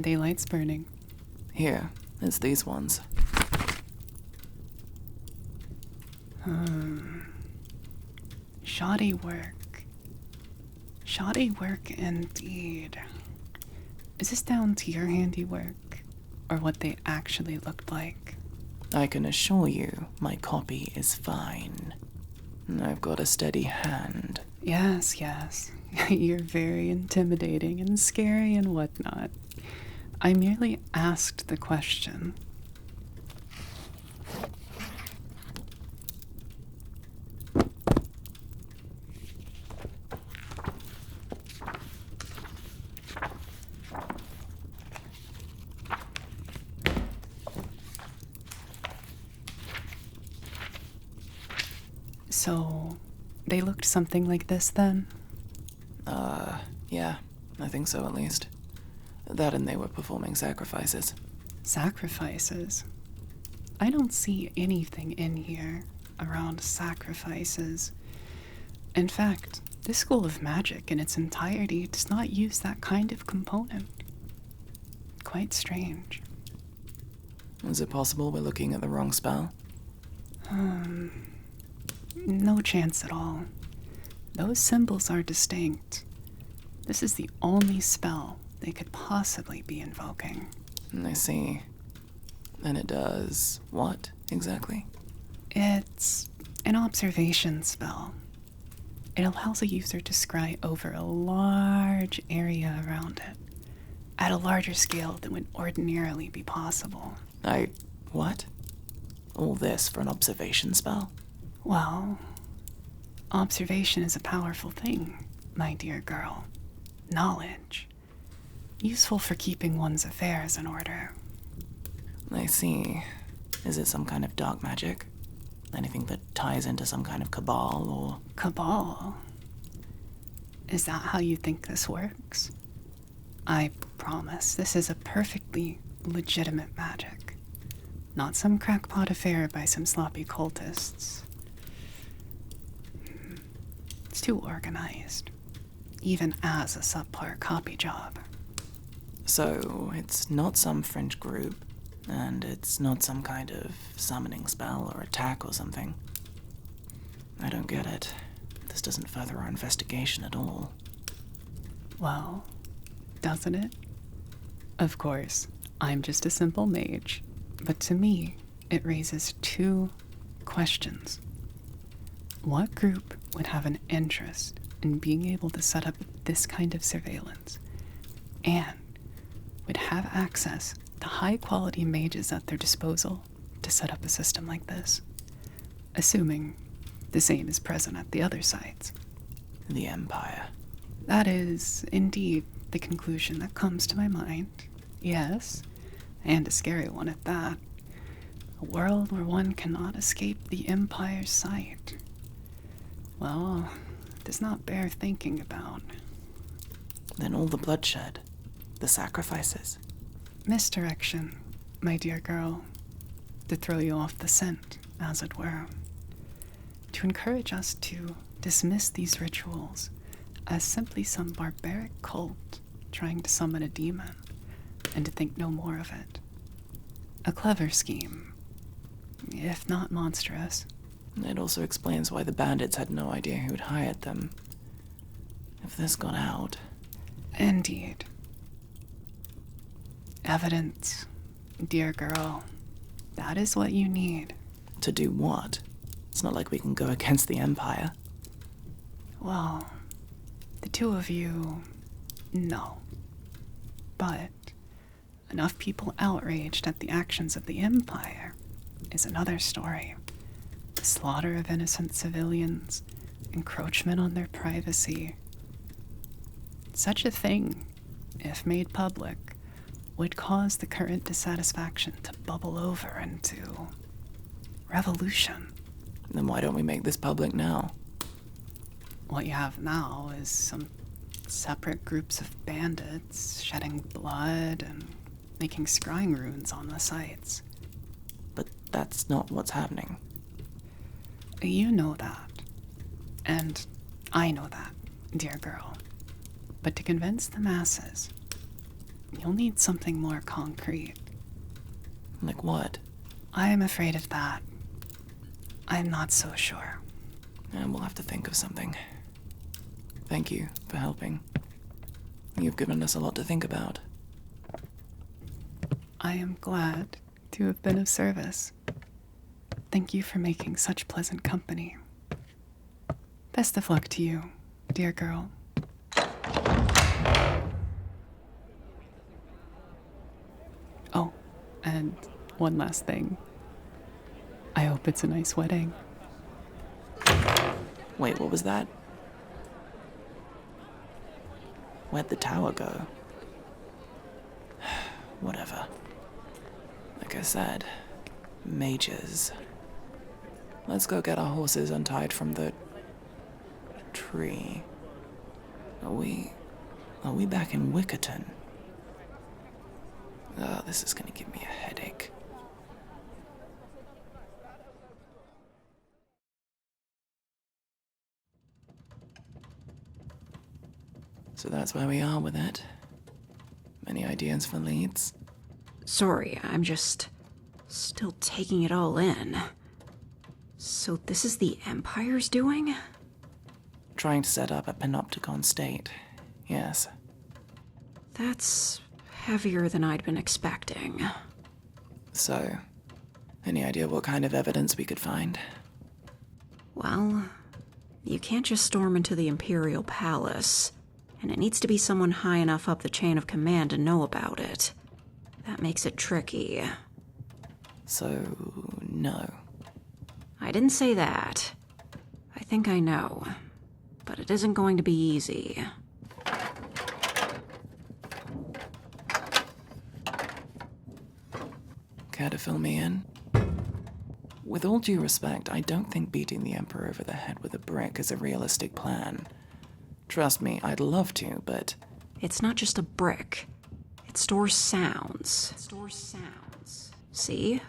Daylight's burning. Here, it's these ones. Shoddy work. Shoddy work indeed. Is this down to your handiwork, or what they actually looked like? I can assure you, my copy is fine. I've got a steady hand. Yes. You're very intimidating and scary and whatnot. I merely asked the question. So, they looked something like this then? Yeah, I think so at least. That and they were performing sacrifices. Sacrifices? I don't see anything in here around sacrifices. In fact, this school of magic in its entirety does not use that kind of component. Quite strange. Is it possible we're looking at the wrong spell? No chance at all. Those symbols are distinct. This is the only spell they could possibly be invoking. I see. And it does what, exactly? It's an observation spell. It allows a user to scry over a large area around it, at a larger scale than would ordinarily be possible. What? All this for an observation spell? Well, observation is a powerful thing, my dear girl. Knowledge. Useful for keeping one's affairs in order. I see. Is it some kind of dark magic? Anything that ties into some kind of cabal or... Cabal? Is that how you think this works? I promise this is a perfectly legitimate magic. Not some crackpot affair by some sloppy cultists. It's too organized, even as a subpar copy job. So, it's not some fringe group, and it's not some kind of summoning spell or attack or something. I don't get it. This doesn't further our investigation at all. Well, doesn't it? Of course, I'm just a simple mage, but to me, it raises two questions. What group would have an interest in being able to set up this kind of surveillance, and would have access to high-quality mages at their disposal to set up a system like this, assuming the same is present at the other sites? The Empire. That is, indeed, the conclusion that comes to my mind. Yes, and a scary one at that. A world where one cannot escape the Empire's sight. Well, it does not bear thinking about. Then all the bloodshed, the sacrifices. Misdirection, my dear girl. To throw you off the scent, as it were. To encourage us to dismiss these rituals as simply some barbaric cult trying to summon a demon, and to think no more of it. A clever scheme, if not monstrous. It also explains why the bandits had no idea who'd hired them. If this got out... Indeed. Evidence, dear girl. That is what you need. To do what? It's not like we can go against the Empire. Well, the two of you, no. But enough people outraged at the actions of the Empire is another story. The slaughter of innocent civilians, encroachment on their privacy. Such a thing, if made public, would cause the current dissatisfaction to bubble over into revolution. Then why don't we make this public now? What you have now is some separate groups of bandits shedding blood and making scrying runes on the sites. But that's not what's happening. You know that. And I know that, dear girl. But to convince the masses, you'll need something more concrete. Like what? I am afraid of that. I'm not so sure. And we'll have to think of something. Thank you for helping. You've given us a lot to think about. I am glad to have been of service. Thank you for making such pleasant company. Best of luck to you, dear girl. And one last thing. I hope it's a nice wedding. Wait, what was that? Where'd the tower go? Whatever. Like I said, mages. Let's go get our horses untied from the tree. Are we back in Wickerton? Oh, this is gonna give me a headache. So that's where we are with it. Any ideas for leads? Sorry, I'm just still taking it all in. So this is the Empire's doing? Trying to set up a panopticon state. Yes. That's heavier than I'd been expecting. So, any idea what kind of evidence we could find? Well, you can't just storm into the Imperial Palace, and it needs to be someone high enough up the chain of command to know about it. That makes it tricky. So, no. I didn't say that. I think I know. But it isn't going to be easy. Care to fill me in? With all due respect, I don't think beating the Emperor over the head with a brick is a realistic plan. Trust me, I'd love to, but... It's not just a brick. It stores sounds. See?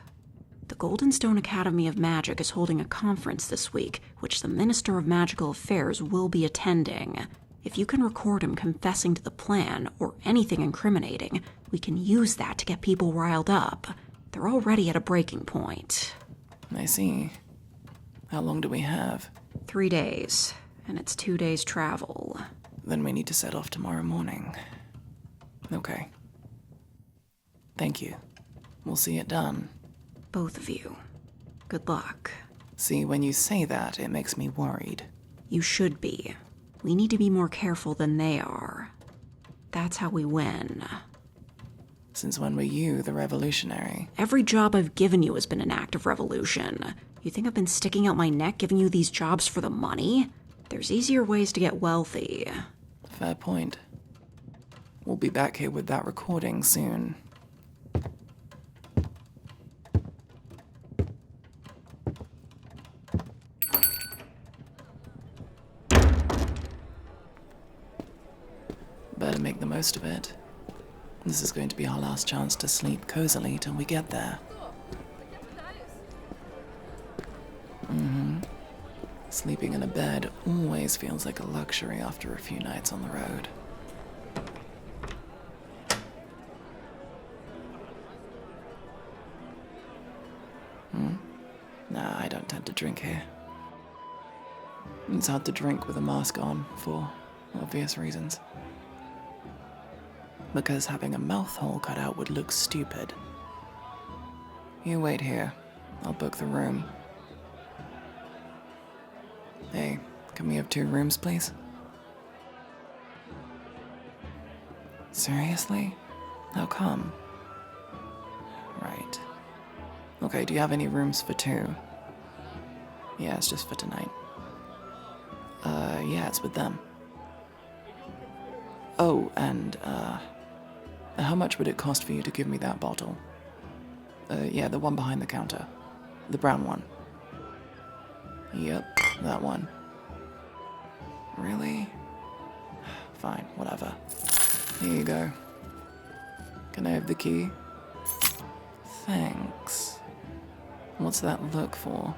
The Goldenstone Academy of Magic is holding a conference this week, which the Minister of Magical Affairs will be attending. If you can record him confessing to the plan, or anything incriminating, we can use that to get people riled up. They're already at a breaking point. I see. How long do we have? 3 days, and it's 2 days travel. Then we need to set off tomorrow morning. Okay. Thank you. We'll see it done. Both of you. Good luck. See, when you say that, it makes me worried. You should be. We need to be more careful than they are. That's how we win. Since when were you the revolutionary? Every job I've given you has been an act of revolution. You think I've been sticking out my neck giving you these jobs for the money? There's easier ways to get wealthy. Fair point. We'll be back here with that recording soon. Better make the most of it. This is going to be our last chance to sleep cozily till we get there. Sleeping in a bed always feels like a luxury after a few nights on the road. Nah, I don't tend to drink here. It's hard to drink with a mask on, for obvious reasons. Because having a mouth hole cut out would look stupid. You wait here. I'll book the room. Hey, can we have 2 rooms, please? Seriously? How come? Right. Okay, do you have any rooms for 2? Yeah, it's just for tonight. Yeah, it's with them. Oh, and, how much would it cost for you to give me that bottle? Yeah, the one behind the counter. The brown one. Yep, that one. Really? Fine, whatever. Here you go. Can I have the key? Thanks. What's that look for?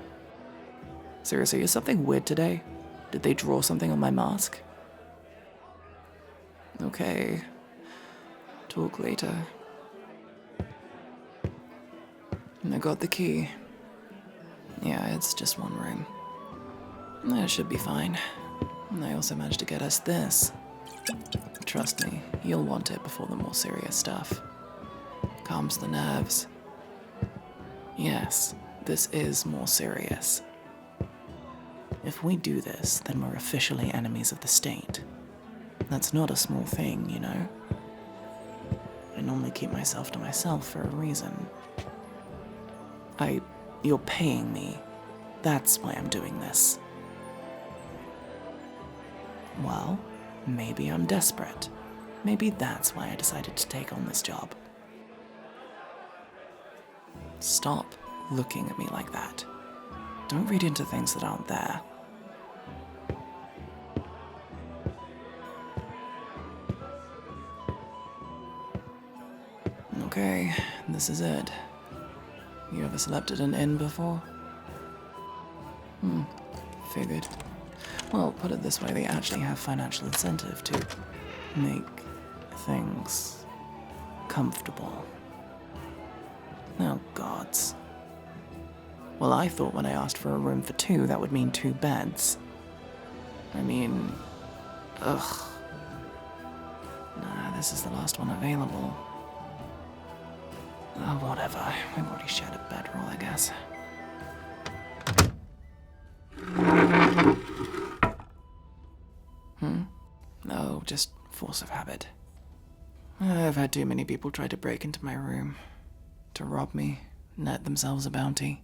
Seriously, is something weird today? Did they draw something on my mask? Okay. Talk later. I got the key. Yeah, it's just one room. It should be fine. I also managed to get us this. Trust me, you'll want it before the more serious stuff. Calms the nerves. Yes, this is more serious. If we do this, then we're officially enemies of the state. That's not a small thing, you know? I normally keep myself to myself for a reason. You're paying me. That's why I'm doing this. Well, maybe I'm desperate. Maybe that's why I decided to take on this job. Stop looking at me like that. Don't read into things that aren't there. Okay, this is it. You ever slept at an inn before? Figured. Well, put it this way, they actually have financial incentive to make things comfortable. Oh, gods. Well, I thought when I asked for a room for 2, that would mean 2 beds. I mean, ugh. Nah, this is the last one available. Oh, whatever. We've already shared a bedroll, I guess. No, just force of habit. I've had too many people try to break into my room, to rob me, net themselves a bounty.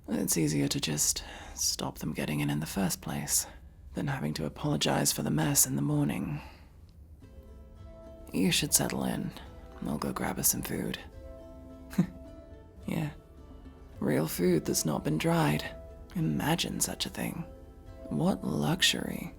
It's easier to just stop them getting in the first place than having to apologize for the mess in the morning. You should settle in. I'll go grab us some food. Yeah. Real food that's not been dried. Imagine such a thing. What luxury.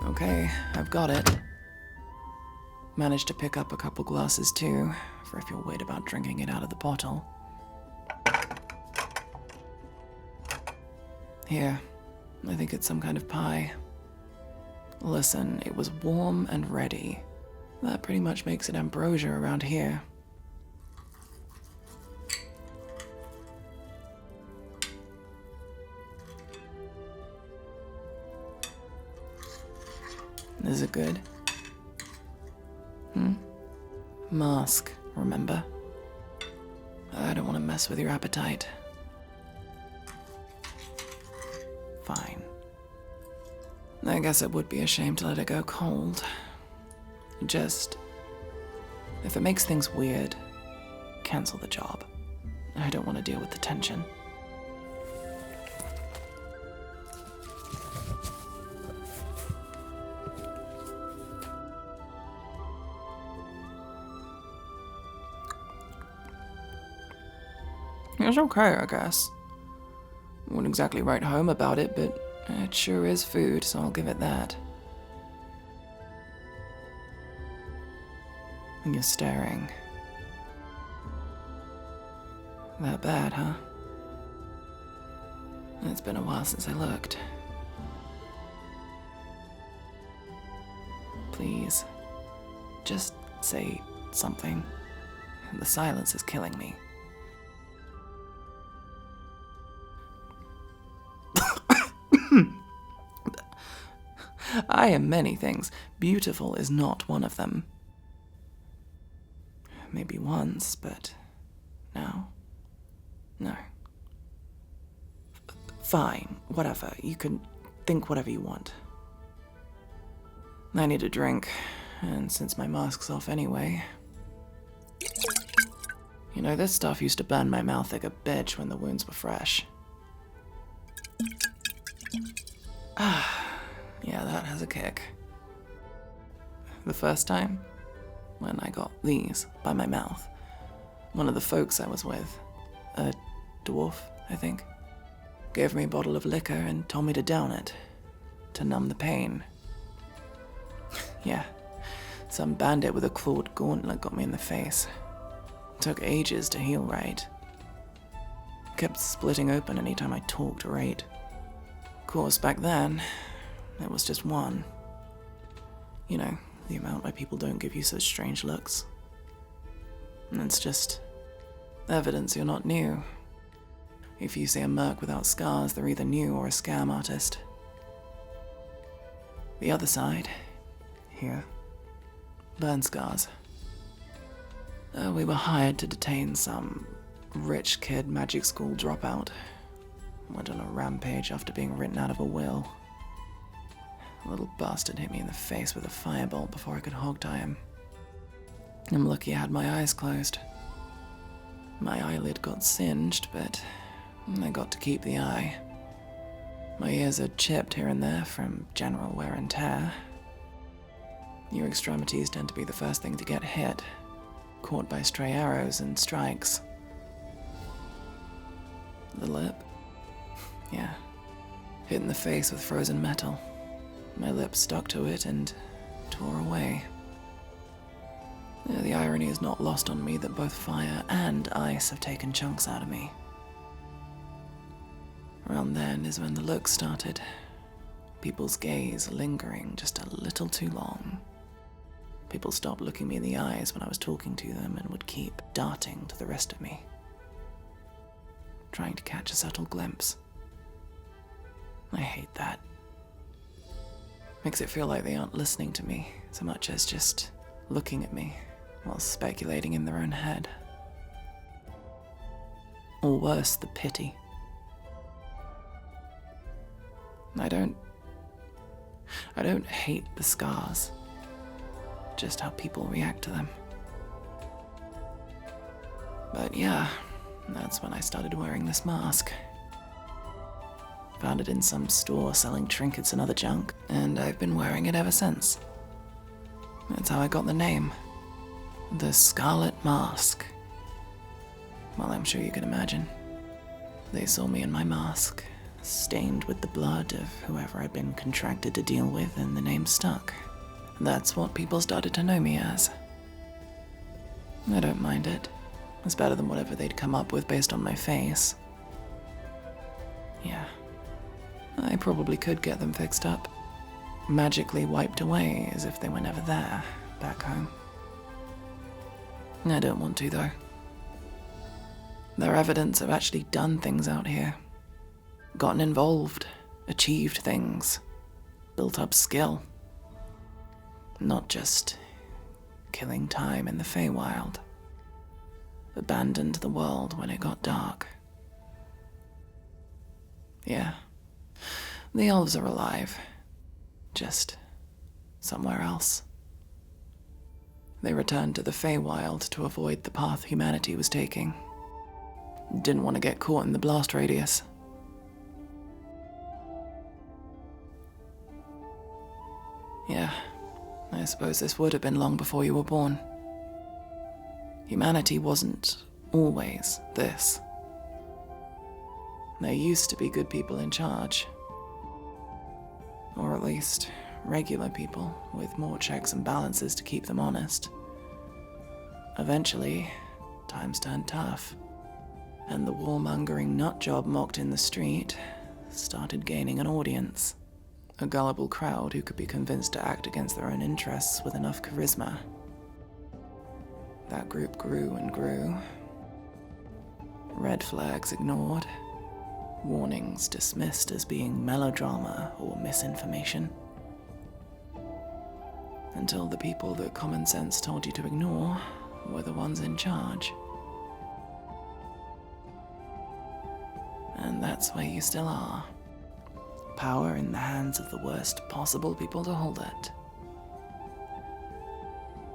Okay, I've got it. Managed to pick up a couple glasses too, for if you're worried about drinking it out of the bottle. Here, I think it's some kind of pie. Listen, it was warm and ready. That pretty much makes it ambrosia around here. Is it good? Masque, remember? I don't want to mess with your appetite. Fine. I guess it would be a shame to let it go cold. Just, if it makes things weird, cancel the job. I don't want to deal with the tension. It's okay, I guess. Wouldn't exactly write home about it, but it sure is food, so I'll give it that. And you're staring. That bad, huh? It's been a while since I looked. Please, just say something. The silence is killing me. I am many things. Beautiful is not one of them. Maybe once, but now? No. Fine, whatever. You can think whatever you want. I need a drink, and since my mask's off anyway... You know, this stuff used to burn my mouth like a bitch when the wounds were fresh. Yeah, that has a kick. The first time, when I got these by my mouth, one of the folks I was with, a dwarf, I think, gave me a bottle of liquor and told me to down it, to numb the pain. Yeah, some bandit with a clawed gauntlet got me in the face. Took ages to heal right. Kept splitting open anytime I talked or ate. Of course, back then, it was just one. You know, the amount where people don't give you such strange looks. And it's just Evidence you're not new. If you see a merc without scars, they're either new or a scam artist. The other side, here, burn scars. We were hired to detain some rich kid magic school dropout. Went on a rampage after being written out of a will. A little bastard hit me in the face with a firebolt before I could hogtie him. I'm lucky I had my eyes closed. My eyelid got singed, but I got to keep the eye. My ears are chipped here and there from general wear and tear. Your extremities tend to be the first thing to get hit, caught by stray arrows and strikes. The lip? Yeah. Hit in the face with frozen metal. My lips stuck to it and tore away. The irony is not lost on me that both fire and ice have taken chunks out of me. Around then is when the look started. People's gaze lingering just a little too long. People stopped looking me in the eyes when I was talking to them and would keep darting to the rest of me, trying to catch a subtle glimpse. I hate that. Makes it feel like they aren't listening to me so much as just looking at me while speculating in their own head. Or worse, the pity. I don't hate the scars, just how people react to them. But yeah, that's when I started wearing this mask. Found it in some store selling trinkets and other junk, and I've been wearing it ever since. That's how I got the name. The Scarlet Masque. Well, I'm sure you can imagine. They saw me in my mask, stained with the blood of whoever I'd been contracted to deal with, and the name stuck. That's what people started to know me as. I don't mind it. It's better than whatever they'd come up with based on my face. Yeah. I probably could get them fixed up. Magically wiped away as if they were never there, back home. I don't want to, though. They're evidence I've actually done things out here. Gotten involved, achieved things, built up skill. Not just killing time in the Feywild. Abandoned the world when it got dark. Yeah, the elves are alive. Just somewhere else. They returned to the Feywild to avoid the path humanity was taking. Didn't want to get caught in the blast radius. Yeah, I suppose this would have been long before you were born. Humanity wasn't always this. There used to be good people in charge. Or at least regular people with more checks and balances to keep them honest. Eventually, times turned tough, and the warmongering nutjob mocked in the street started gaining an audience. A gullible crowd who could be convinced to act against their own interests with enough charisma. That group grew and grew. Red flags ignored. Warnings dismissed as being melodrama or misinformation. Until the people that common sense told you to ignore were the ones in charge. And that's where you still are. Power in the hands of the worst possible people to hold it.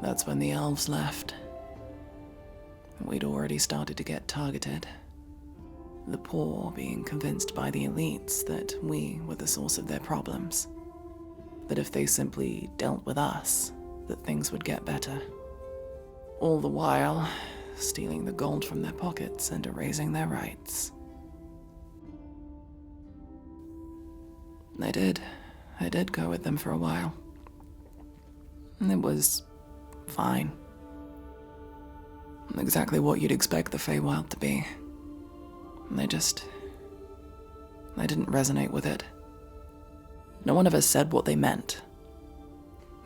That's when the elves left. We'd already started to get targeted. The poor being convinced by the elites that we were the source of their problems. That if they simply dealt with us, that things would get better. All the while, stealing the gold from their pockets and erasing their rights. I did go with them for a while. It was fine. Exactly what you'd expect the Feywild to be. I didn't resonate with it. No one ever said what they meant.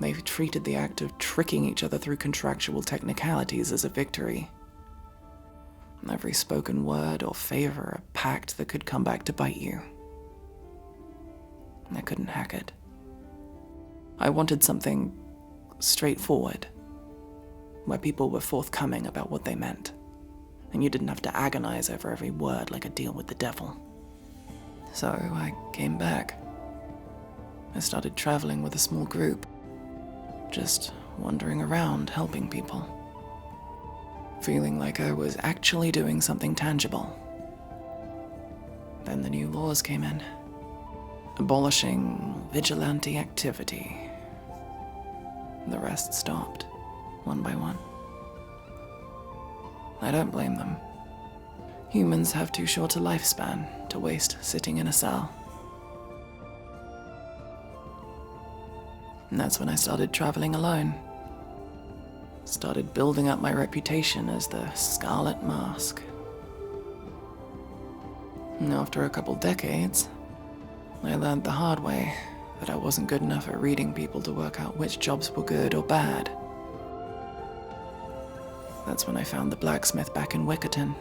They treated the act of tricking each other through contractual technicalities as a victory. Every spoken word or favor a pact that could come back to bite you. I couldn't hack it. I wanted something straightforward, where people were forthcoming about what they meant, and you didn't have to agonize over every word like a deal with the devil. So I came back. I started traveling with a small group, just wandering around helping people, feeling like I was actually doing something tangible. Then the new laws came in, abolishing vigilante activity. The rest stopped, one by one. I don't blame them. Humans have too short a lifespan to waste sitting in a cell. And that's when I started traveling alone. Started building up my reputation as the Scarlet Masque. And after a couple decades, I learned the hard way that I wasn't good enough at reading people to work out which jobs were good or bad. That's when I found the blacksmith back in Wickerton.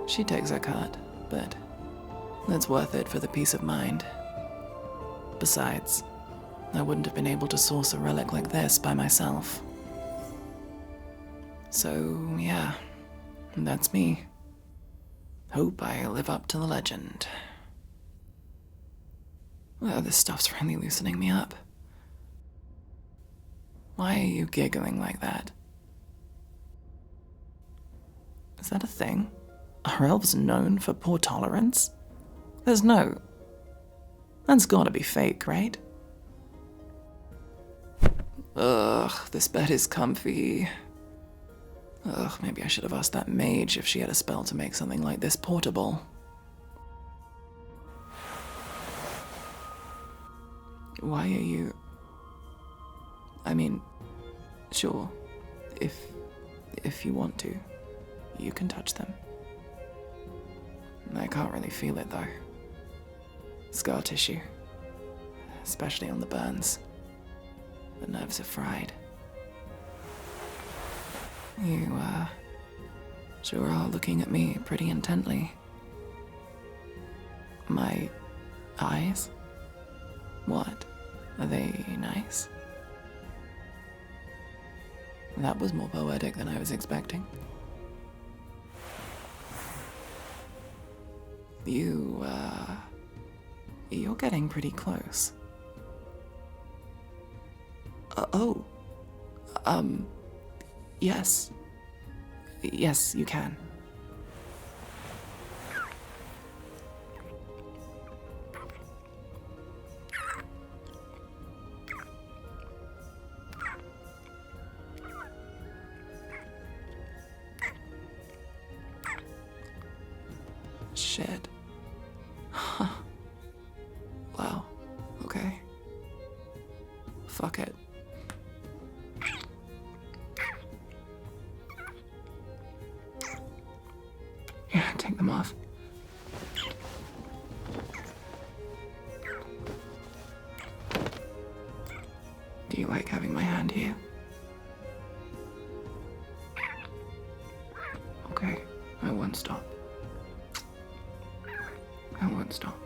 She takes her cut, but it's worth it for the peace of mind. Besides, I wouldn't have been able to source a relic like this by myself. So, yeah, that's me. Hope I live up to the legend. Well, this stuff's really loosening me up. Why are you giggling like that? Is that a thing? Are elves known for poor tolerance? That's gotta be fake, right? Ugh, this bed is comfy. Ugh, maybe I should have asked that mage if she had a spell to make something like this portable. Why are you... I mean, sure, if you want to, you can touch them. I can't really feel it, though. Scar tissue, especially on the burns. The nerves are fried. You, sure are looking at me pretty intently. My eyes? What? Are they nice? That was more poetic than I was expecting. You're getting pretty close. Yes. Yes, you can. Shit. Huh. Wow. Okay. Fuck it. Yeah, take them off. Do you like having my hand here? Okay, I won't stop. I won't stop.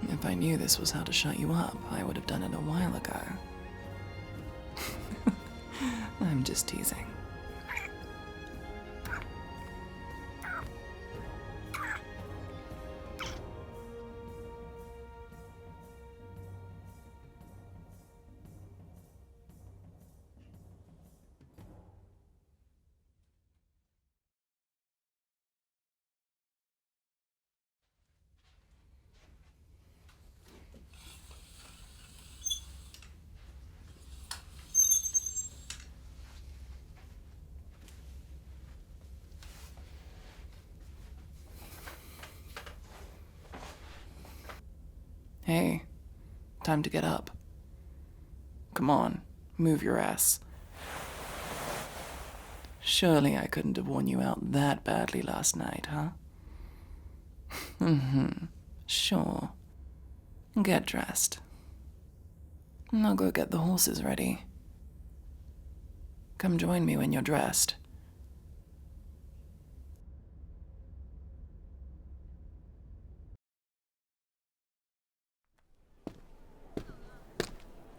If I knew this was how to shut you up, I would have done it a while ago. I'm just teasing. Hey, time to get up. Come on, move your ass. Surely I couldn't have worn you out that badly last night, huh? Sure. Get dressed. I'll go get the horses ready. Come join me when you're dressed.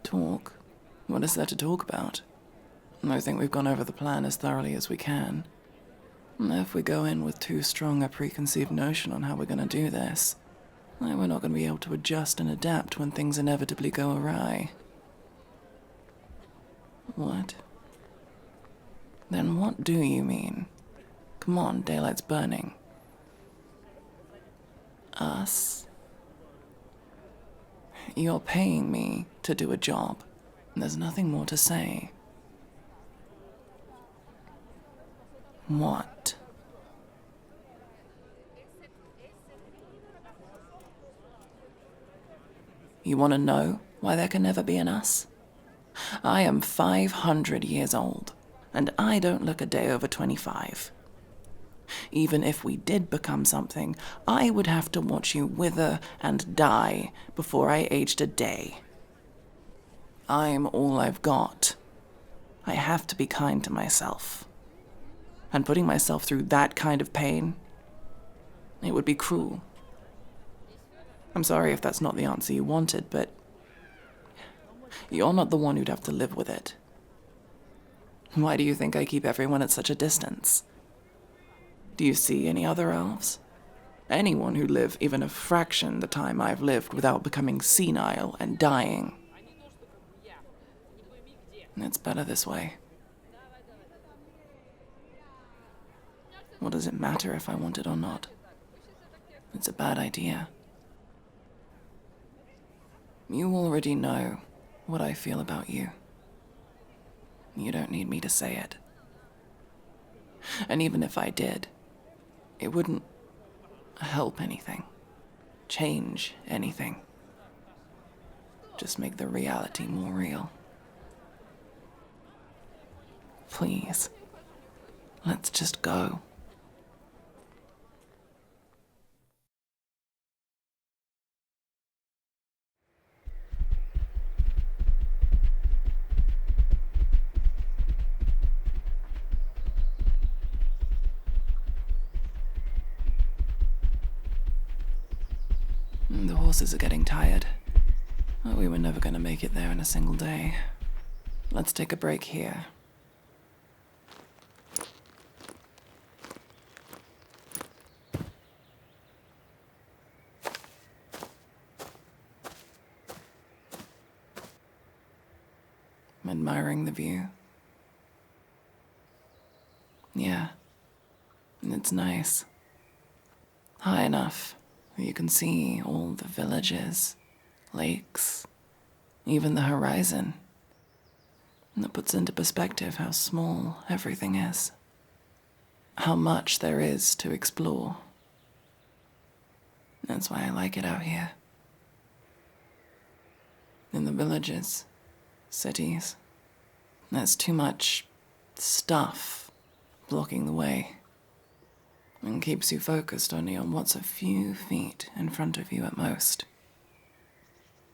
Talk? What is there to talk about? I think we've gone over the plan as thoroughly as we can. If we go in with too strong a preconceived notion on how we're going to do this, we're not going to be able to adjust and adapt when things inevitably go awry. What? Then what do you mean? Come on, daylight's burning. Us? You're paying me to do a job. There's nothing more to say. What? You want to know why there can never be an us? I am 500 years old, and I don't look a day over 25. Even if we did become something, I would have to watch you wither and die before I aged a day. I'm all I've got. I have to be kind to myself. And putting myself through that kind of pain, it would be cruel. I'm sorry if that's not the answer you wanted, but you're not the one who'd have to live with it. Why do you think I keep everyone at such a distance? Do you see any other elves? Anyone who live even a fraction the time I've lived without becoming senile and dying? It's better this way. What does it matter if I want it or not? It's a bad idea. You already know what I feel about you. You don't need me to say it. And even if I did, it wouldn't help anything, change anything. Just make the reality more real. Please, let's just go. The horses are getting tired. We were never going to make it there in a single day. Let's take a break here. Admiring the view. Yeah, it's nice. High enough that you can see all the villages, lakes, even the horizon. And it puts into perspective how small everything is. How much there is to explore. That's why I like it out here. In the villages, cities, there's too much stuff blocking the way and keeps you focused only on what's a few feet in front of you at most.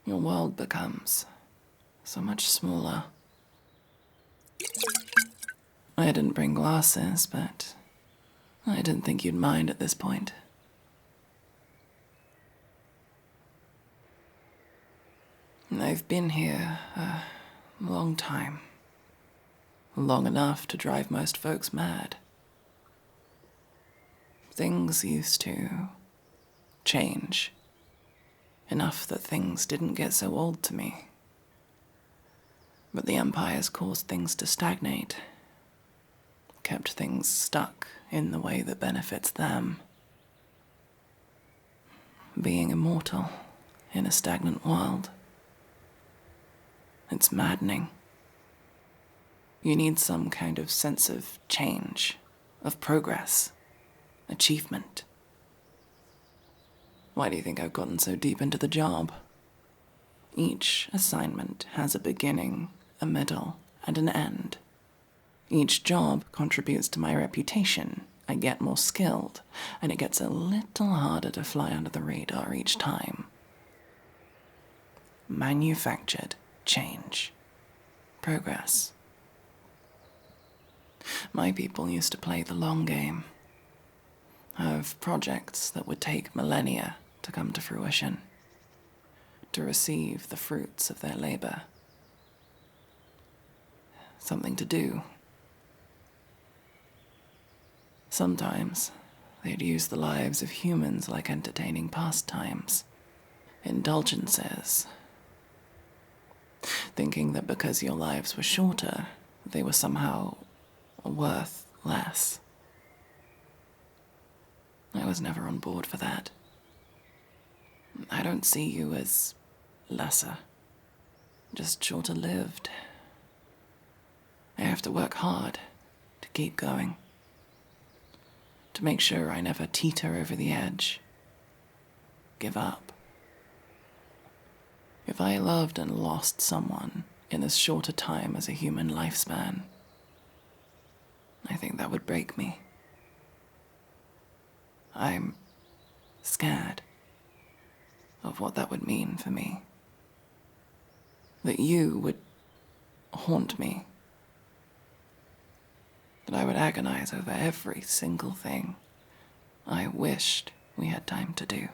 Your world becomes so much smaller. I didn't bring glasses, but I didn't think you'd mind at this point. I've been here a long time. Long enough to drive most folks mad. Things used to change. Enough that things didn't get so old to me. But the Empire's caused things to stagnate. Kept things stuck in the way that benefits them. Being immortal in a stagnant world. It's maddening. You need some kind of sense of change, of progress, achievement. Why do you think I've gotten so deep into the job? Each assignment has a beginning, a middle, and an end. Each job contributes to my reputation. I get more skilled, and it gets a little harder to fly under the radar each time. Manufactured change, progress. My people used to play the long game, have projects that would take millennia to come to fruition, to receive the fruits of their labor. Something to do. Sometimes they'd use the lives of humans like entertaining pastimes, indulgences, thinking that because your lives were shorter, they were somehow worth less. I was never on board for that. I don't see you as lesser, just shorter lived. I have to work hard to keep going, to make sure I never teeter over the edge, give up. If I loved and lost someone in as short a time as a human lifespan, I think that would break me. I'm scared of what that would mean for me. That you would haunt me. That I would agonize over every single thing I wished we had time to do.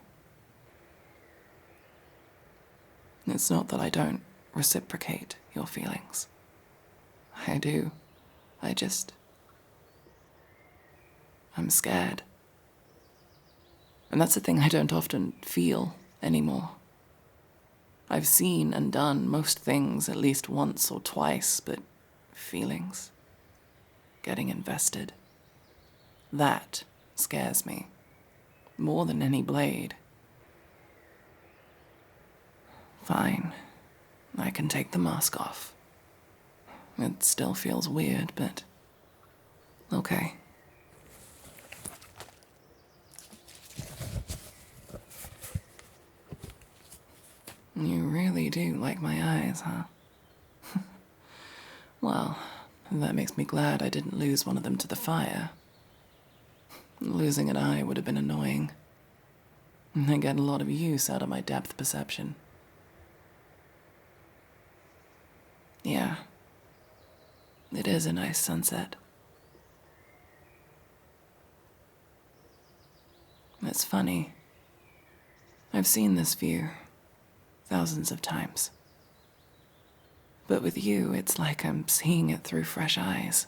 It's not that I don't reciprocate your feelings. I do. I'm scared. And that's the thing I don't often feel anymore. I've seen and done most things at least once or twice, but feelings, getting invested, that scares me more than any blade. Fine, I can take the mask off. It still feels weird, but okay. You really do like my eyes, huh? Well, that makes me glad I didn't lose one of them to the fire. Losing an eye would have been annoying. I get a lot of use out of my depth perception. Yeah, it is a nice sunset. It's funny. I've seen this view thousands of times. But with you, it's like I'm seeing it through fresh eyes.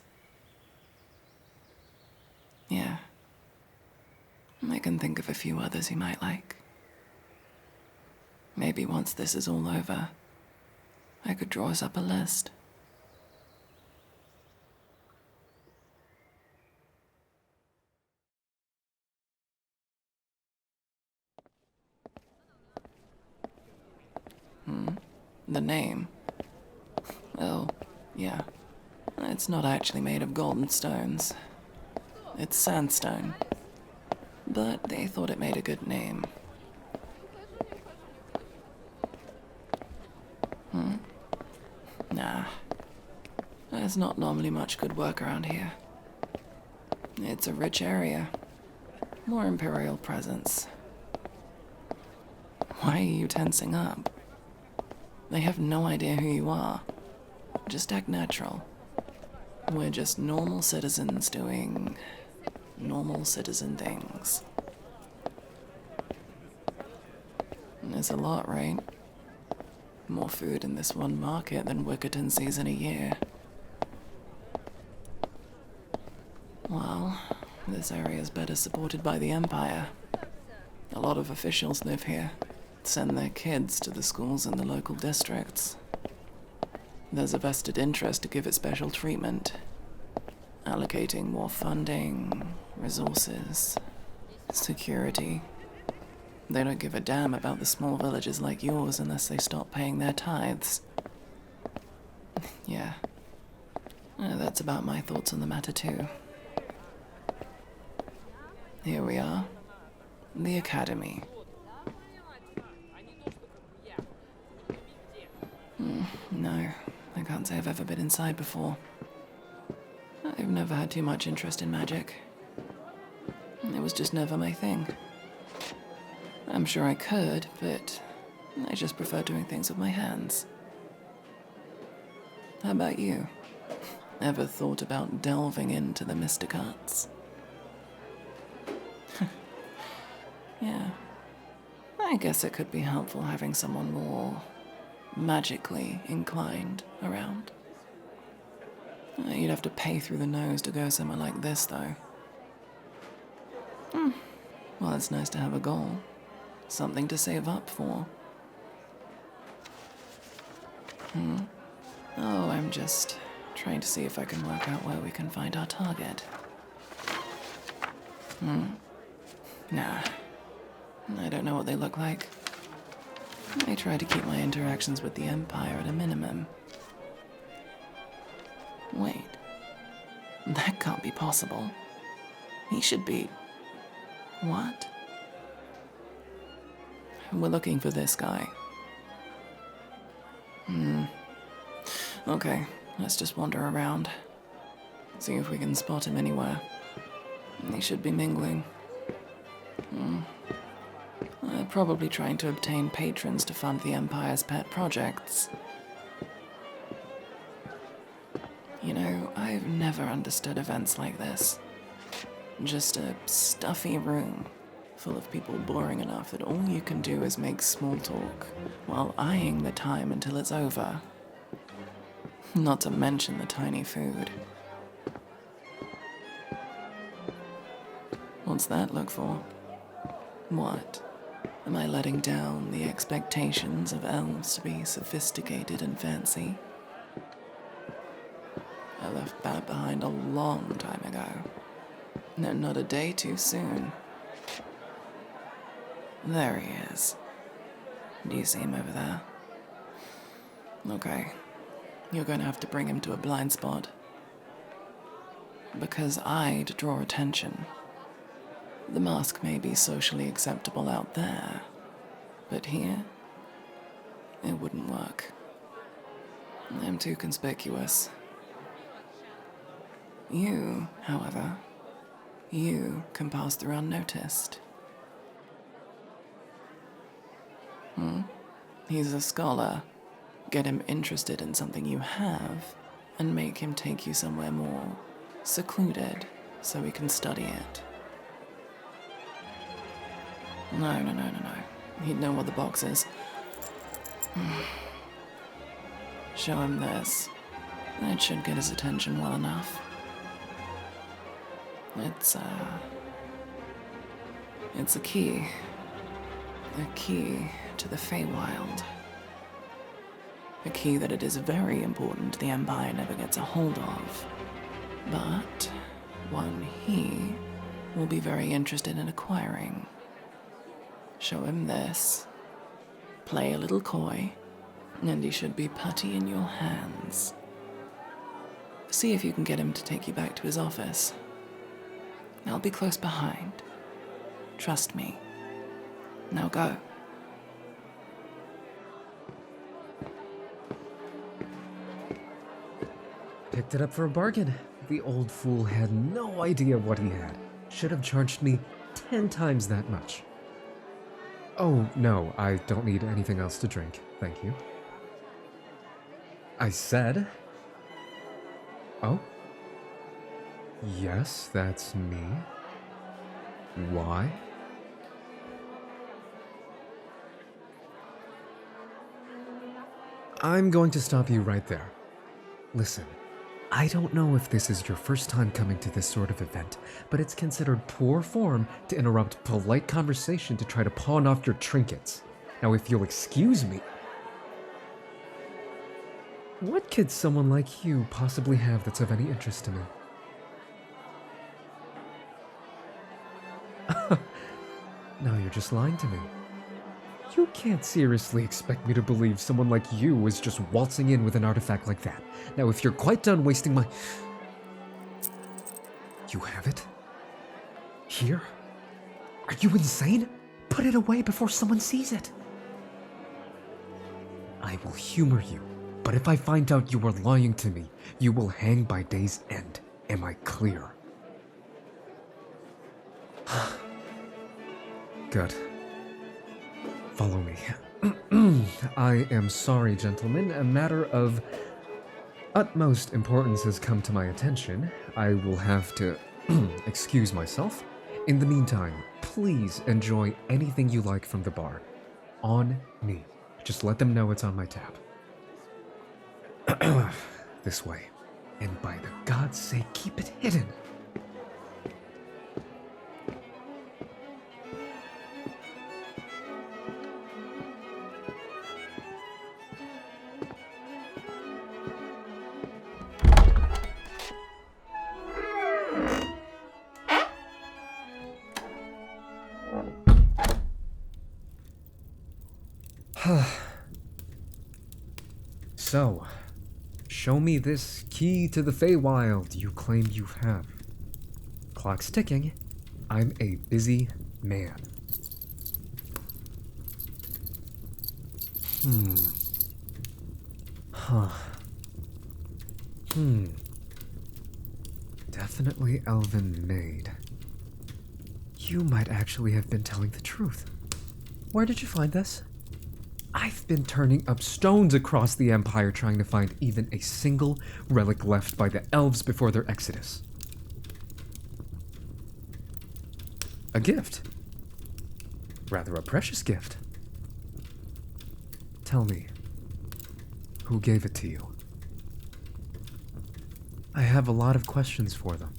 Yeah. I can think of a few others you might like. Maybe once this is all over, I could draw us up a list. The name? Oh, yeah. It's not actually made of golden stones. It's sandstone. But they thought it made a good name. Nah. There's not normally much good work around here. It's a rich area. More Imperial presence. Why are you tensing up? They have no idea who you are. Just act natural. We're just normal citizens doing normal citizen things. There's a lot, right? More food in this one market than Wickerton sees in a year. Well, this area's better supported by the Empire. A lot of officials live here, send their kids to the schools in the local districts. There's a vested interest to give it special treatment, allocating more funding, resources, security. They don't give a damn about the small villages like yours unless they stop paying their tithes. Yeah, that's about my thoughts on the matter too. Here we are, the Academy. No, I can't say I've ever been inside before. I've never had too much interest in magic. It was just never my thing. I'm sure I could, but I just prefer doing things with my hands. How about you? Ever thought about delving into the mysticuts? Yeah. I guess it could be helpful having someone more magically inclined around. You'd have to pay through the nose to go somewhere like this, though. Well, it's nice to have a goal. Something to save up for. Oh, I'm just trying to see if I can work out where we can find our target. Nah. I don't know what they look like. I try to keep my interactions with the Empire at a minimum. Wait. That can't be possible. He should be... What? We're looking for this guy. Okay, let's just wander around. See if we can spot him anywhere. He should be mingling. Probably trying to obtain patrons to fund the Empire's pet projects. You know, I've never understood events like this. Just a stuffy room full of people boring enough that all you can do is make small talk while eyeing the time until it's over. Not to mention the tiny food. What's that look for? What? Am I letting down the expectations of elves to be sophisticated and fancy? I left that behind a long time ago. No, not a day too soon. There he is. Do you see him over there? Okay. You're going to have to bring him to a blind spot. Because I'd draw attention. The mask may be socially acceptable out there, but here, it wouldn't work. I'm too conspicuous. You, however, you can pass through unnoticed. He's a scholar. Get him interested in something you have, and make him take you somewhere more secluded so he can study it. No. He'd know what the box is. Show him this. That should get his attention well enough. It's a key. A key to the Feywild. A key that it is very important the Empire never gets a hold of. But one he will be very interested in acquiring. Show him this. Play a little coy, and he should be putty in your hands. See if you can get him to take you back to his office. I'll be close behind. Trust me. Now go. Picked it up for a bargain. The old fool had no idea what he had. Should have charged me 10 times that much. Oh, no, I don't need anything else to drink. Thank you. I said... Oh? Yes, that's me. Why? I'm going to stop you right there. Listen, I don't know if this is your first time coming to this sort of event, but it's considered poor form to interrupt polite conversation to try to pawn off your trinkets. Now, if you'll excuse me... What could someone like you possibly have that's of any interest to me? Now you're just lying to me. You can't seriously expect me to believe someone like you is just waltzing in with an artifact like that. Now, if you're quite done wasting my... You have it? Here? Are you insane? Put it away before someone sees it. I will humor you, but if I find out you are lying to me, you will hang by day's end. Am I clear? Good. Follow me. I am sorry, gentlemen. A matter of utmost importance has come to my attention, I will have to excuse myself. In the meantime, please enjoy anything you like from the bar. On me. Just let them know it's on my tab. This way. And by the God's sake, keep it hidden. So, show me this key to the Feywild you claim you have. Clock's ticking. I'm a busy man. Definitely elven made. You might actually have been telling the truth. Where did you find this? I've been turning up stones across the Empire trying to find even a single relic left by the elves before their exodus. A gift. Rather a precious gift. Tell me, who gave it to you? I have a lot of questions for them.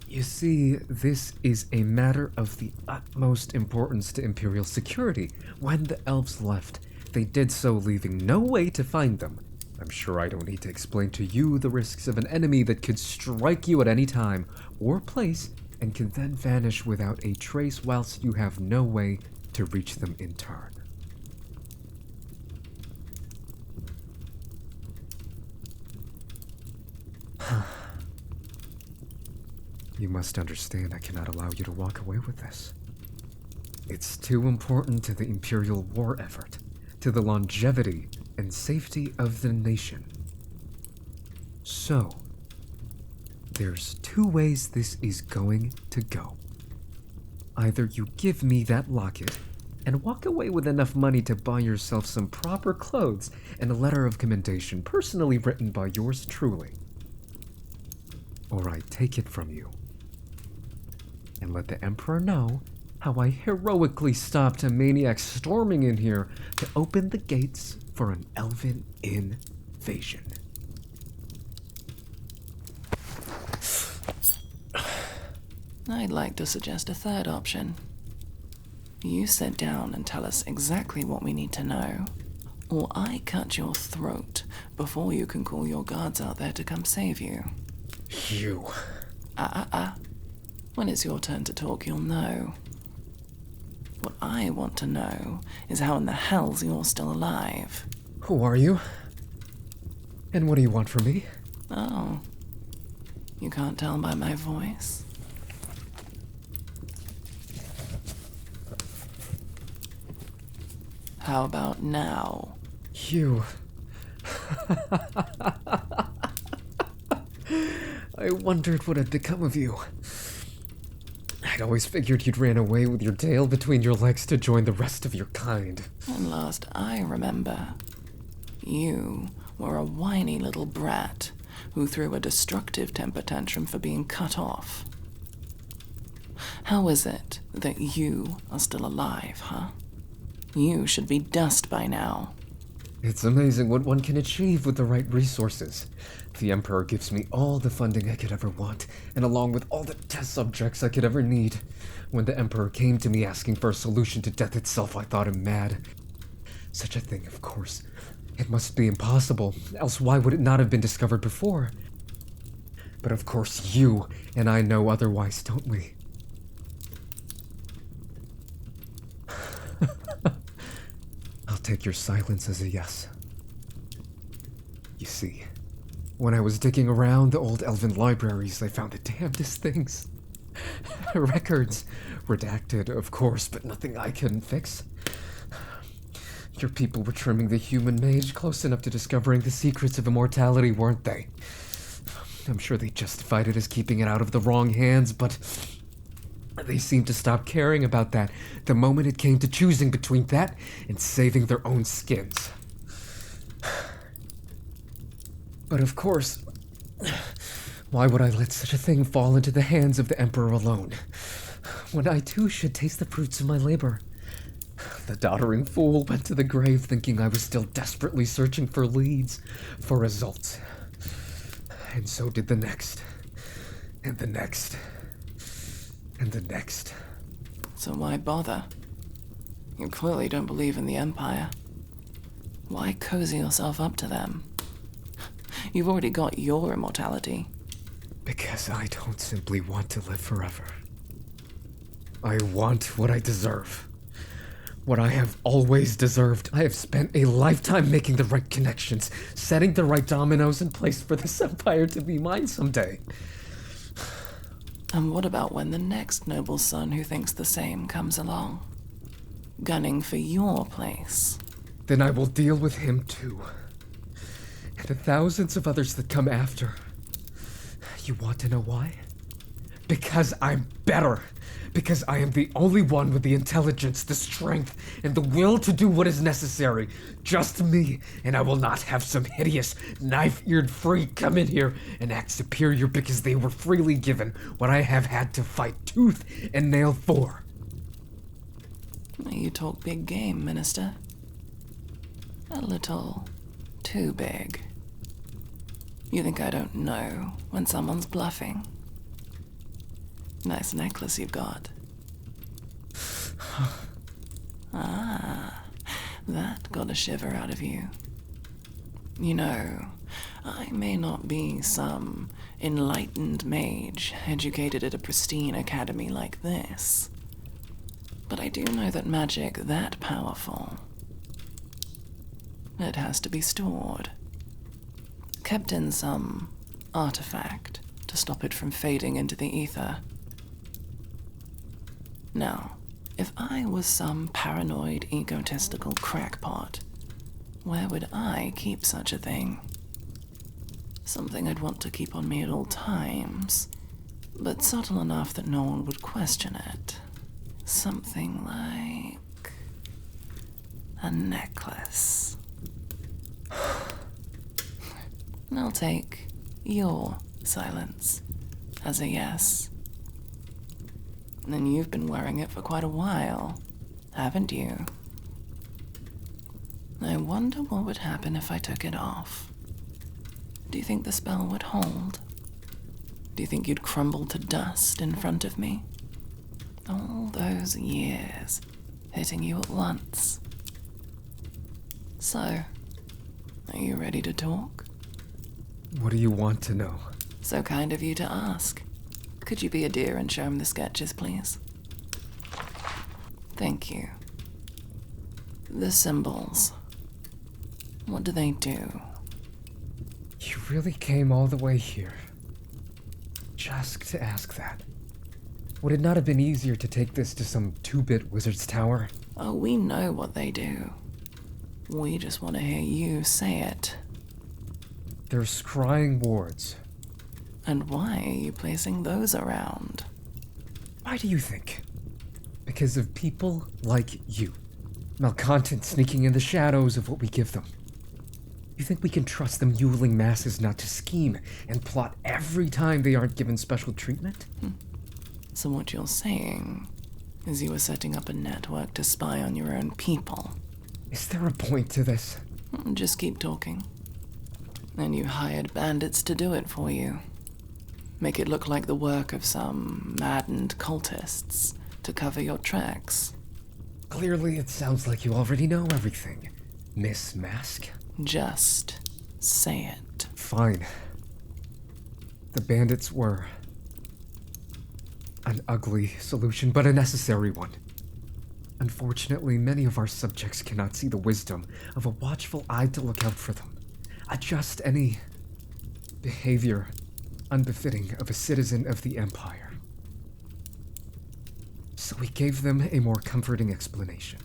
You see, this is a matter of the utmost importance to Imperial security. When the elves left, they did so leaving no way to find them. I'm sure I don't need to explain to you the risks of an enemy that could strike you at any time or place and can then vanish without a trace whilst you have no way to reach them in turn. You must understand I cannot allow you to walk away with this. It's too important to the Imperial war effort, to the longevity and safety of the nation. So, there's two ways this is going to go. Either you give me that locket and walk away with enough money to buy yourself some proper clothes and a letter of commendation personally written by yours truly, or I take it from you and let the Emperor know how I heroically stopped a maniac storming in here to open the gates for an elven invasion. I'd like to suggest a third option. You sit down and tell us exactly what we need to know, or I cut your throat before you can call your guards out there to come save you. You. When it's your turn to talk, you'll know. What I want to know is how in the hells you're still alive. Who are you? And what do you want from me? Oh, you can't tell by my voice? How about now? You. I wondered what had become of you. I'd always figured you'd ran away with your tail between your legs to join the rest of your kind. And last I remember, you were a whiny little brat who threw a destructive temper tantrum for being cut off. How is it that you are still alive, huh? You should be dust by now. It's amazing what one can achieve with the right resources. The Emperor gives me all the funding I could ever want, and along with all the test subjects I could ever need. When the Emperor came to me asking for a solution to death itself, I thought him mad. Such a thing, of course. It must be impossible, else why would it not have been discovered before? But of course you and I know otherwise, don't we? I'll take your silence as a yes. You see, when I was digging around the old elven libraries, I found the damnedest things. Records. Redacted, of course, but nothing I couldn't fix. Your people were trimming the human mage close enough to discovering the secrets of immortality, weren't they? I'm sure they justified it as keeping it out of the wrong hands, but they seemed to stop caring about that the moment it came to choosing between that and saving their own skins. But of course, why would I let such a thing fall into the hands of the Emperor alone, when I too should taste the fruits of my labor? The doddering fool went to the grave thinking I was still desperately searching for leads, for results. And so did the next, and the next, and the next. So why bother? You clearly don't believe in the Empire. Why cozy yourself up to them? You've already got your immortality. Because I don't simply want to live forever. I want what I deserve. What I have always deserved. I have spent a lifetime making the right connections, setting the right dominoes in place for this empire to be mine someday. And what about when the next noble son who thinks the same comes along? Gunning for your place. Then I will deal with him too. And the thousands of others that come after. You want to know why? Because I'm better. Because I am the only one with the intelligence, the strength, and the will to do what is necessary. Just me, and I will not have some hideous, knife-eared freak come in here and act superior because they were freely given what I have had to fight tooth and nail for. You talk big game, Minister. A little too big. You think I don't know when someone's bluffing? Nice necklace you've got. That got a shiver out of you. You know, I may not be some enlightened mage educated at a pristine academy like this, but I do know that magic that powerful, it has to be stored. Kept in some artifact to stop it from fading into the ether. Now, if I was some paranoid, egotistical crackpot, where would I keep such a thing? Something I'd want to keep on me at all times, but subtle enough that no one would question it. Something like a necklace. I'll take your silence as a yes. And you've been wearing it for quite a while, haven't you? I wonder what would happen if I took it off. Do you think the spell would hold? Do you think you'd crumble to dust in front of me? All those years hitting you at once. So, are you ready to talk? What do you want to know? So kind of you to ask. Could you be a dear and show him the sketches, please? Thank you. The symbols. What do they do? You really came all the way here just to ask that? Would it not have been easier to take this to some 2-bit wizard's tower? Oh, we know what they do. We just want to hear you say it. They're scrying wards. And why are you placing those around? Why do you think? Because of people like you. Malcontent sneaking in the shadows of what we give them. You think we can trust the mewling masses not to scheme and plot every time they aren't given special treatment? So what you're saying is you were setting up a network to spy on your own people. Is there a point to this? Just keep talking. And you hired bandits to do it for you. Make it look like the work of some maddened cultists to cover your tracks. Clearly, it sounds like you already know everything, Miss Masque. Just say it. Fine. The bandits were an ugly solution, but a necessary one. Unfortunately, many of our subjects cannot see the wisdom of a watchful eye to look out for them. Adjust any behavior unbefitting of a citizen of the Empire. So we gave them a more comforting explanation.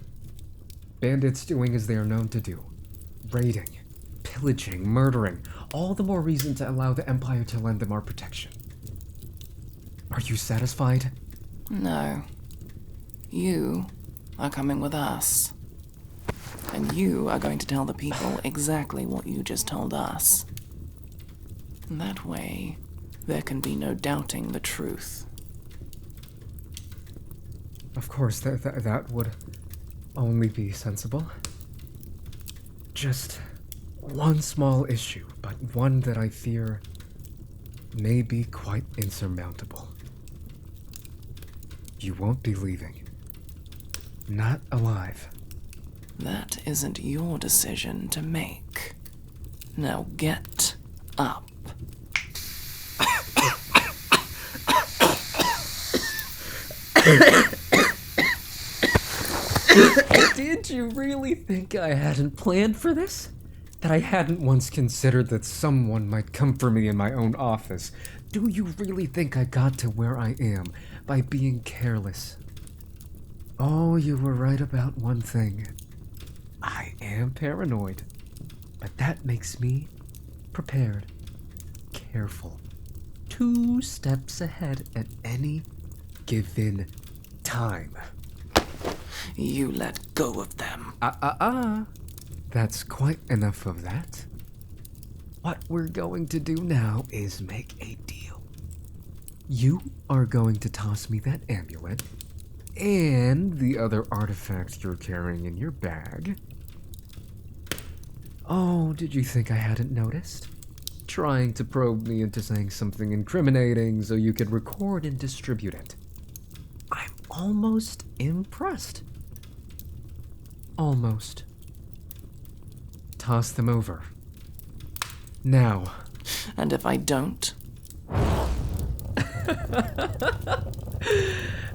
Bandits doing as they are known to do. Raiding, pillaging, murdering. All the more reason to allow the Empire to lend them our protection. Are you satisfied? No. You are coming with us. And you are going to tell the people exactly what you just told us. That way, there can be no doubting the truth. Of course, that would only be sensible. Just one small issue, but one that I fear may be quite insurmountable. You won't be leaving. Not alive. That isn't your decision to make. Now get up. Did you really think I hadn't planned for this? That I hadn't once considered that someone might come for me in my own office? Do you really think I got to where I am by being careless? Oh, you were right about one thing. I am paranoid, but that makes me prepared, careful, 2 steps ahead at any given time. You let go of them. That's quite enough of that. What we're going to do now is make a deal. You are going to toss me that amulet and the other artifact you're carrying in your bag. Oh, did you think I hadn't noticed? Trying to probe me into saying something incriminating so you could record and distribute it. I'm almost impressed. Almost. Toss them over. Now. And if I don't?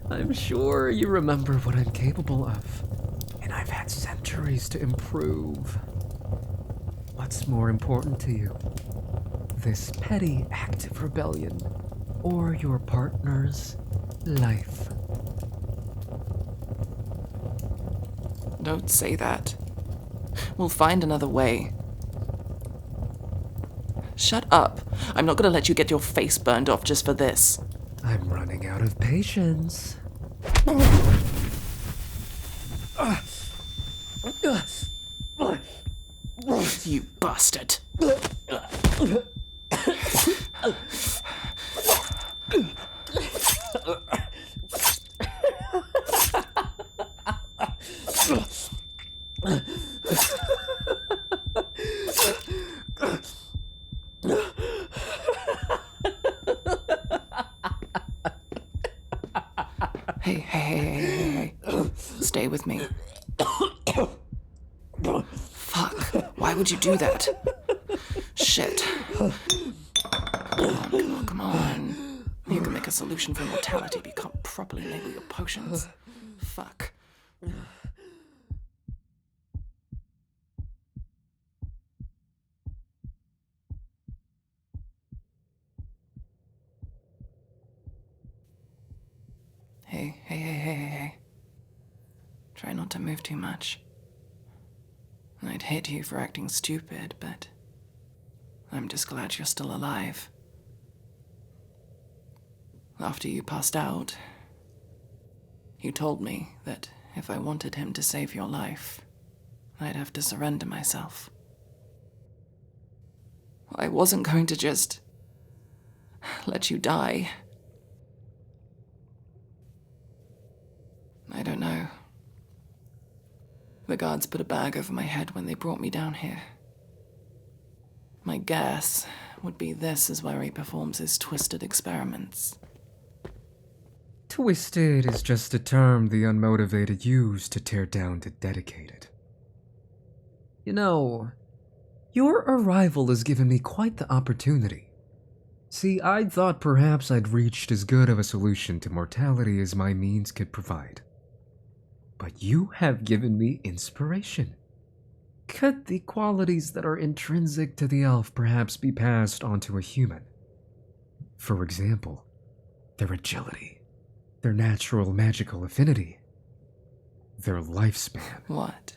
I'm sure you remember what I'm capable of. And I've had centuries to improve. What's more important to you? This petty act of rebellion, or your partner's life? Don't say that. We'll find another way. Shut up. I'm not gonna let you get your face burned off just for this. I'm running out of patience. You bastard. Hey. Stay with me. Fuck. Why would you do that? Shit. Come on. You can make a solution for mortality, but you can't properly label your potions. Fuck. Hey. Try not to move too much. I'd hate you for acting stupid, but I'm just glad you're still alive. After you passed out, you told me that if I wanted him to save your life, I'd have to surrender myself. I wasn't going to just let you die. I don't know. The guards put a bag over my head when they brought me down here. My guess would be this is where he performs his twisted experiments. Twisted is just a term the unmotivated use to tear down the dedicated. You know, your arrival has given me quite the opportunity. See, I thought perhaps I'd reached as good of a solution to mortality as my means could provide. But you have given me inspiration. Could the qualities that are intrinsic to the elf perhaps be passed onto a human? For example, their agility, their natural magical affinity, their lifespan. What?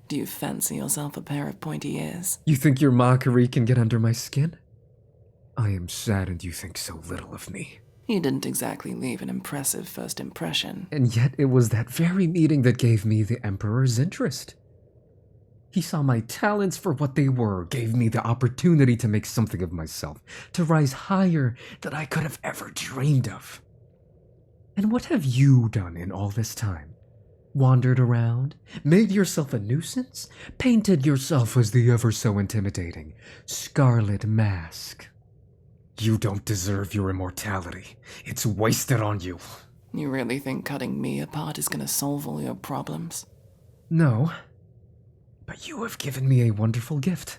Do you fancy yourself a pair of pointy ears? You think your mockery can get under my skin? I am saddened you think so little of me. You didn't exactly leave an impressive first impression. And yet it was that very meeting that gave me the Emperor's interest. He saw my talents for what they were, gave me the opportunity to make something of myself, to rise higher than I could have ever dreamed of. And what have you done in all this time? Wandered around, made yourself a nuisance, painted yourself as the ever so intimidating Scarlet Masque. You don't deserve your immortality. It's wasted on you. You really think cutting me apart is gonna solve all your problems? No, but you have given me a wonderful gift.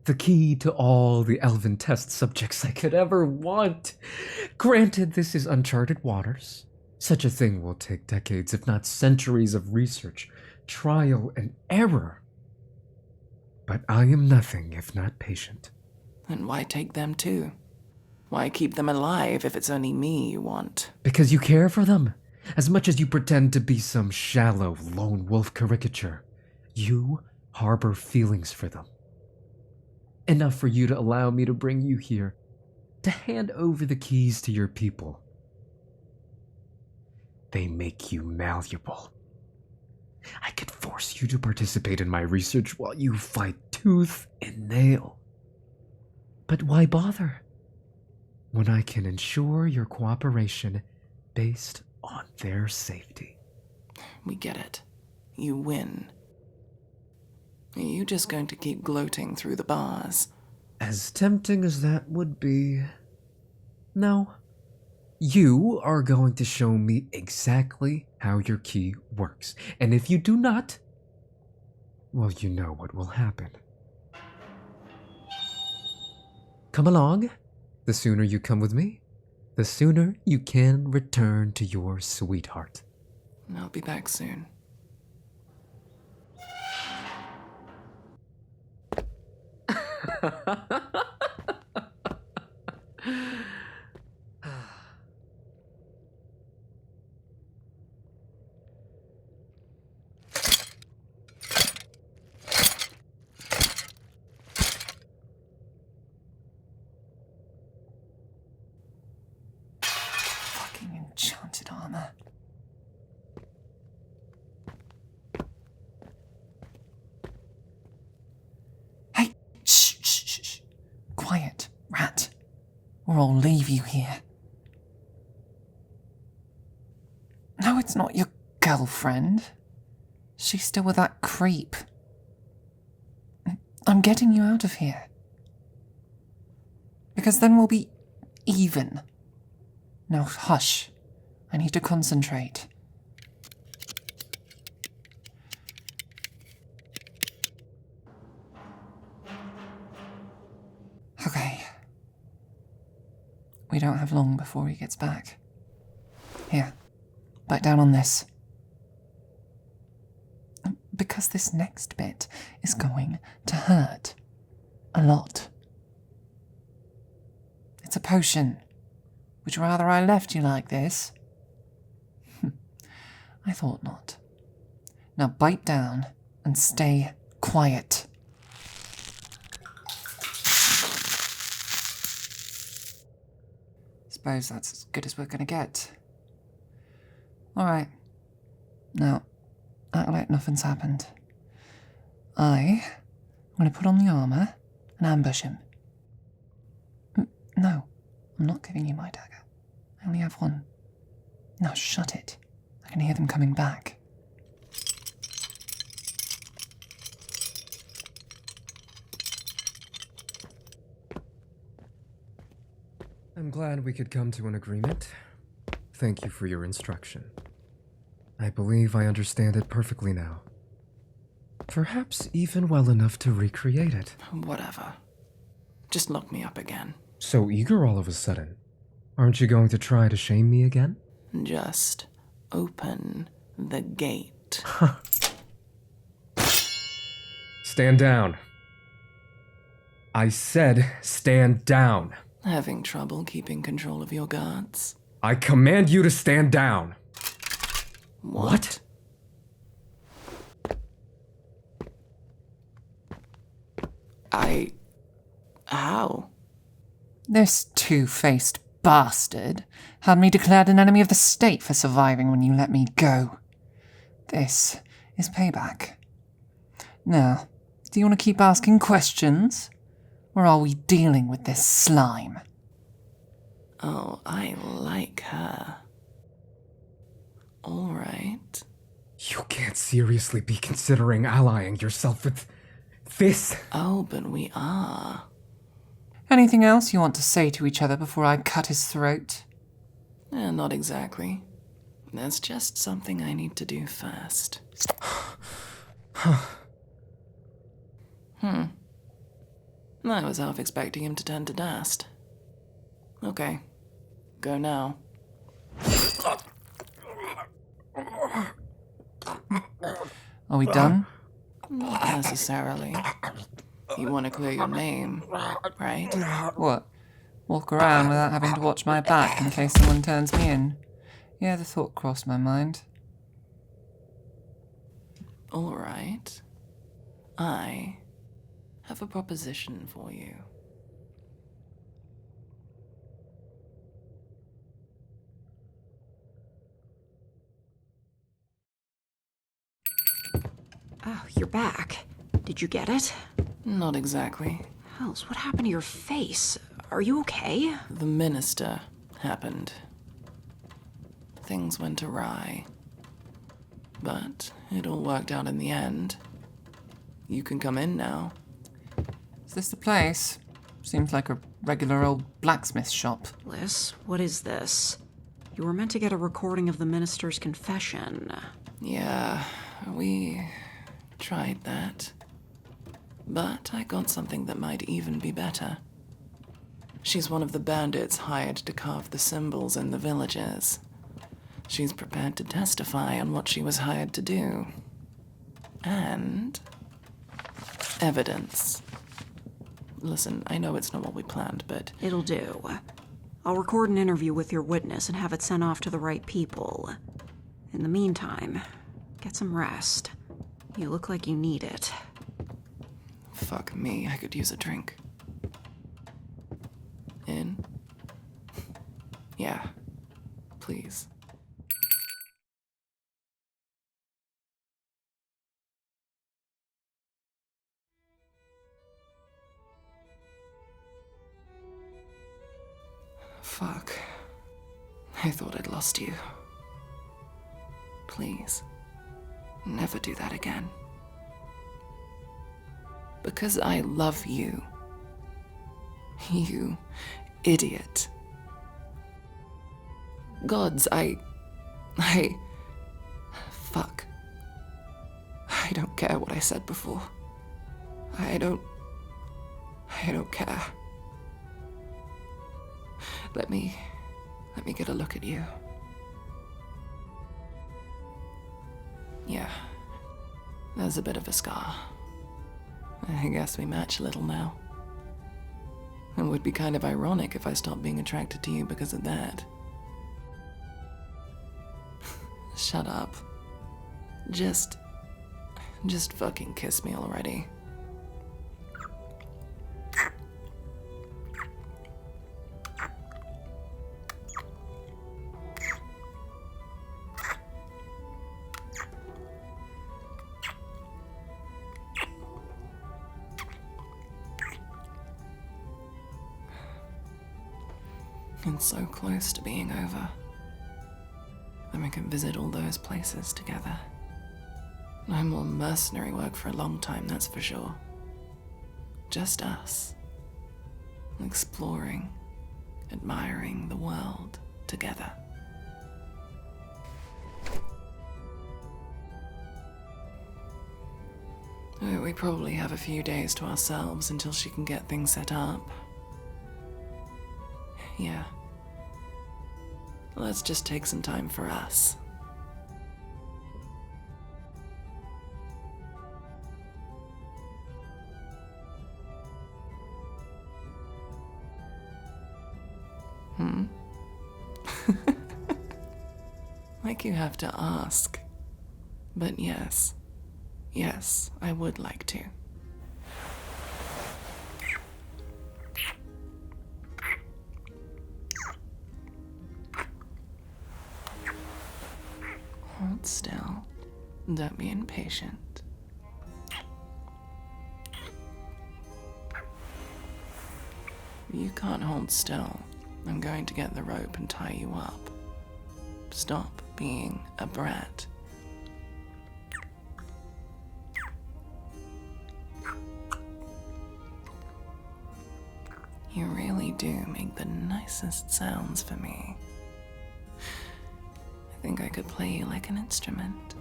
The key to all the elven test subjects I could ever want. Granted, this is uncharted waters. Such a thing will take decades, if not centuries of research, trial, and error. But I am nothing if not patient. And why take them too? Why keep them alive if it's only me you want? Because you care for them, as much as you pretend to be some shallow lone wolf caricature. You harbor feelings for them. Enough for you to allow me to bring you here, to hand over the keys to your people. They make you malleable. I could force you to participate in my research while you fight tooth and nail. But why bother, when I can ensure your cooperation based on their safety? We get it. You win. Are you just going to keep gloating through the bars? As tempting as that would be, no. You are going to show me exactly how your key works. And if you do not, well, you know what will happen. Come along. The sooner you come with me, the sooner you can return to your sweetheart. I'll be back soon. Fucking enchanted armor. Hey, shh, shh, shh, shh. Quiet, rat, or I'll leave you here. No, it's not your girlfriend. She's still with that creep. I'm getting you out of here. Because then we'll be even. Now hush. I need to concentrate. Okay. We don't have long before he gets back. Here, bite down on this. Because this next bit is going to hurt. A lot. It's a potion. Would you rather I left you like this? I thought not. Now bite down and stay quiet. Suppose that's as good as we're gonna get. Alright. Now, act like nothing's happened. I'm gonna put on the armor and ambush him. No, I'm not giving you my dagger. I only have one. Now shut it. I can hear them coming back. I'm glad we could come to an agreement. Thank you for your instruction. I believe I understand it perfectly now. Perhaps even well enough to recreate it. Whatever. Just lock me up again. So eager all of a sudden. Aren't you going to try to shame me again? Just open the gate. Stand down. I said stand down. Having trouble keeping control of your guards? I command you to stand down. What? How? This two-faced bastard had me declared an enemy of the state for surviving when you let me go. This is payback. Now, Do you want to keep asking questions? Or are we dealing with this slime? Oh, I like her. All right. You can't seriously be considering allying yourself with this. Oh, but we are. Anything else you want to say to each other before I cut his throat? Not exactly. There's just something I need to do first. I was half expecting him to turn to dust. Okay. Go now. Are we done? Not necessarily. You want to clear your name, right? What? Walk around without having to watch my back in case someone turns me in? Yeah, the thought crossed my mind. All right. I have a proposition for you. Oh, you're back. Did you get it? Not exactly. Hells, what happened to your face? Are you okay? The minister happened. Things went awry. But it all worked out in the end. You can come in now. Is this the place? Seems like a regular old blacksmith shop. Liz, what is this? You were meant to get a recording of the minister's confession. Yeah, we tried that. But I got something that might even be better. She's one of the bandits hired to carve the symbols in the villages. She's prepared to testify on what she was hired to do. And evidence. Listen, I know it's not what we planned, but It'll do. I'll record an interview with your witness and have it sent off to the right people. In the meantime, get some rest. You look like you need it. fuck me, I could use a drink. In? Yeah, please. Fuck. I thought I'd lost you. Please, never do that again. Because I love you. You idiot. Gods, Fuck. I don't care what I said before. I don't care. Let me get a look at you. Yeah, there's a bit of a scar. I guess we match a little now. It would be kind of ironic if I stopped being attracted to you because of that. Shut up. Just fucking kiss me already. It's so close to being over. Then we can visit all those places together. No more mercenary work for a long time, that's for sure. Just us. Exploring, admiring the world together. We probably have a few days to ourselves until she can get things set up. Yeah. Let's just take some time for us. Like you have to ask. But yes, I would like to. Hold still. Don't be impatient. You can't hold still. I'm going to get the rope and tie you up. Stop being a brat. You really do make the nicest sounds for me. I think I could play you like an instrument.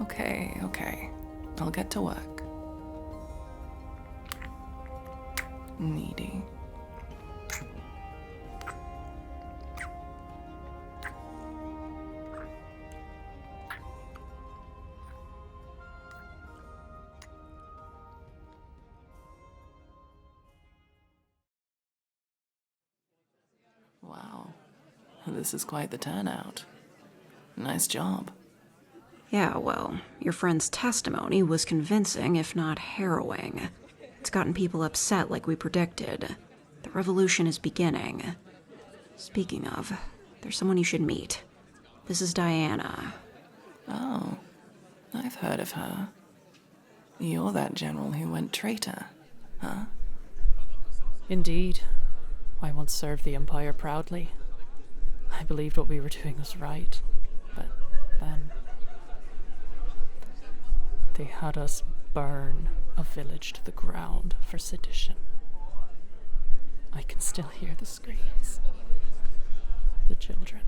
Okay. I'll get to work. Needy. Wow, this is quite the turnout. Nice job. Yeah, well, your friend's testimony was convincing, if not harrowing. It's gotten people upset like we predicted. The revolution is beginning. Speaking of, there's someone you should meet. This is Diana. Oh, I've heard of her. You're that general who went traitor, huh? Indeed. I once served the Empire proudly. I believed what we were doing was right, but then they had us burn a village to the ground for sedition. I can still hear the screams. The children.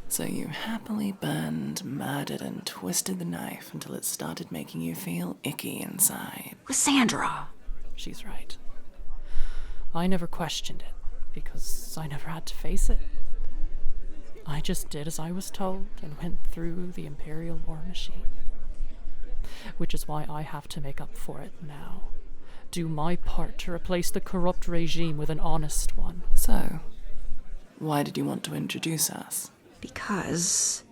So you happily burned, murdered, and twisted the knife until it started making you feel icky inside. Lissandra! She's right. I never questioned it, because I never had to face it. I just did as I was told and went through the Imperial war machine. Which is why I have to make up for it now. Do my part to replace the corrupt regime with an honest one. So, why did you want to introduce us? Because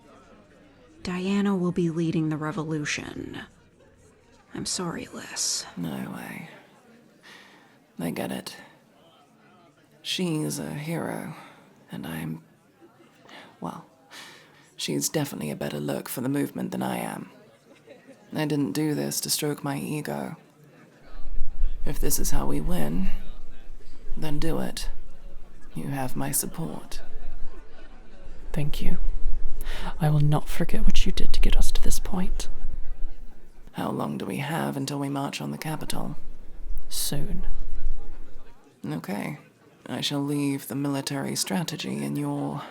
Diana will be leading the revolution. I'm sorry, Liz. No way. I get it. She's a hero, and well, she's definitely a better look for the movement than I am. I didn't do this to stroke my ego. If this is how we win, then do it. You have my support. Thank you. I will not forget what you did to get us to this point. How long do we have until we march on the capital? Soon. Okay. I shall leave the military strategy in your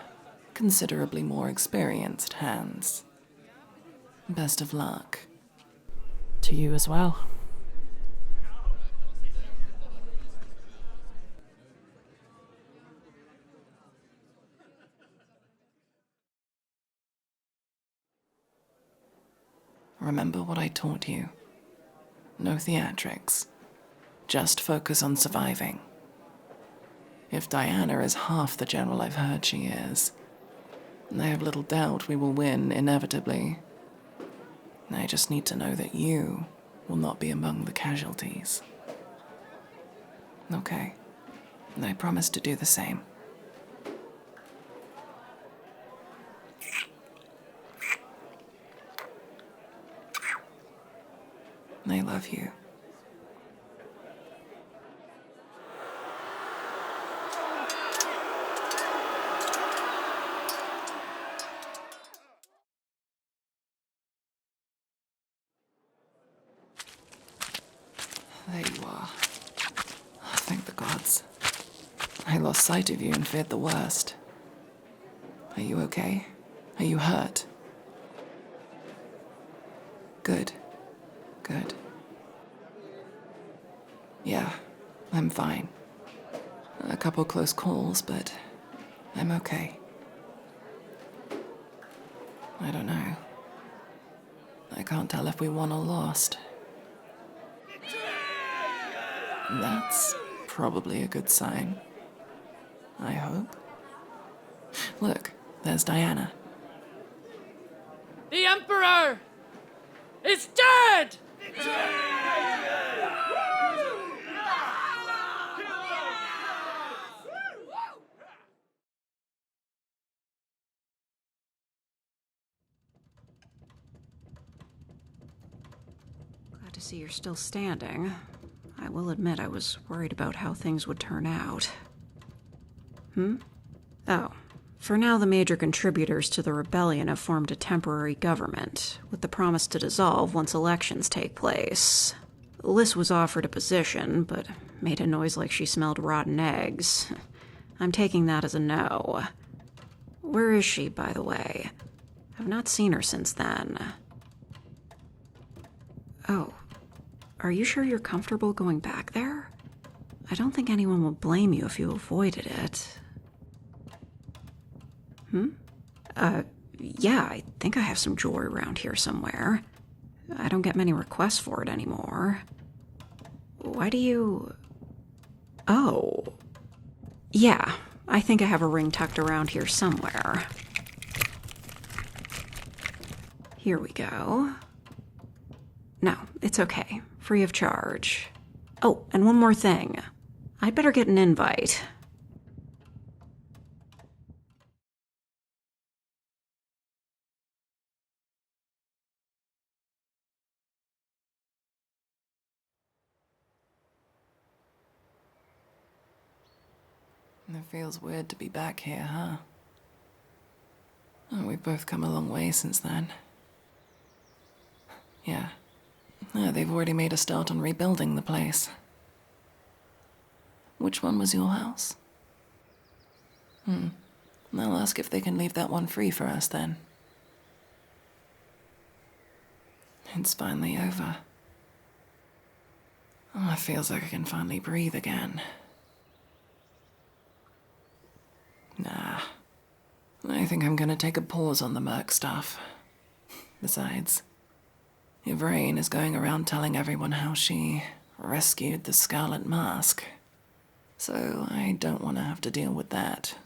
considerably more experienced hands. Best of luck. To you as well. Remember what I taught you. No theatrics. Just focus on surviving. If Diana is half the general I've heard she is, I have little doubt we will win inevitably. I just need to know that you will not be among the casualties. Okay. I promise to do the same. I love you. There you are. Thank the gods. I lost sight of you and feared the worst. Are you okay? Are you hurt? Good. Good. Yeah, I'm fine. A couple close calls, but I'm okay. I don't know. I can't tell if we won or lost. That's probably a good sign. I hope. Look, there's Diana. The Emperor is dead! Glad to see you're still standing. I will admit I was worried about how things would turn out. Oh, for now the major contributors to the rebellion have formed a temporary government, with the promise to dissolve once elections take place. Liz was offered a position, but made a noise like she smelled rotten eggs. I'm taking that as a no. Where is she, by the way? I've not seen her since then. Oh, are you sure you're comfortable going back there? I don't think anyone will blame you if you avoided it. Yeah, I think I have some jewelry around here somewhere. I don't get many requests for it anymore. Why do you... Oh. Yeah, I think I have a ring tucked around here somewhere. Here we go. No, it's okay. Free of charge. Oh, and one more thing. I'd better get an invite. It feels weird to be back here, huh? Oh, we've both come a long way since then. Yeah. They've already made a start on rebuilding the place. Which one was your house? I'll ask if they can leave that one free for us then. It's finally over. Oh, it feels like I can finally breathe again. Nah. I think I'm gonna take a pause on the Merc stuff. Besides, Yvraine is going around telling everyone how she rescued the Scarlet Masque. So I don't want to have to deal with that.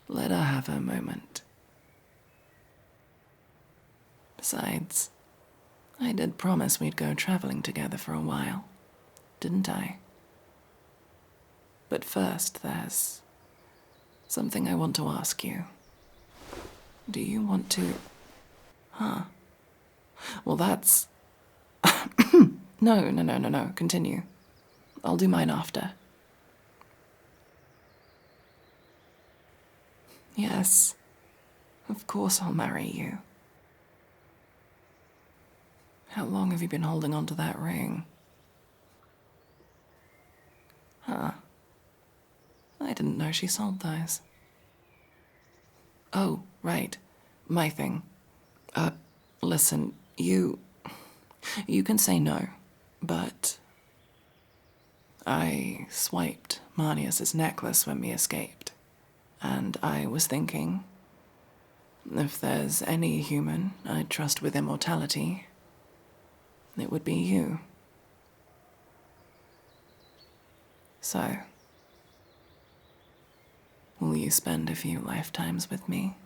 Let her have her moment. Besides, I did promise we'd go traveling together for a while, didn't I? But first, there's something I want to ask you. Do you want to... Well, that's... No. Continue. I'll do mine after. Yes. Of course I'll marry you. How long have you been holding on to that ring? I didn't know she sold those. Oh, right. My thing. Listen, you can say no, but I swiped Marneus' necklace when we escaped, and I was thinking, if there's any human I trust with immortality, it would be you. So, will you spend a few lifetimes with me?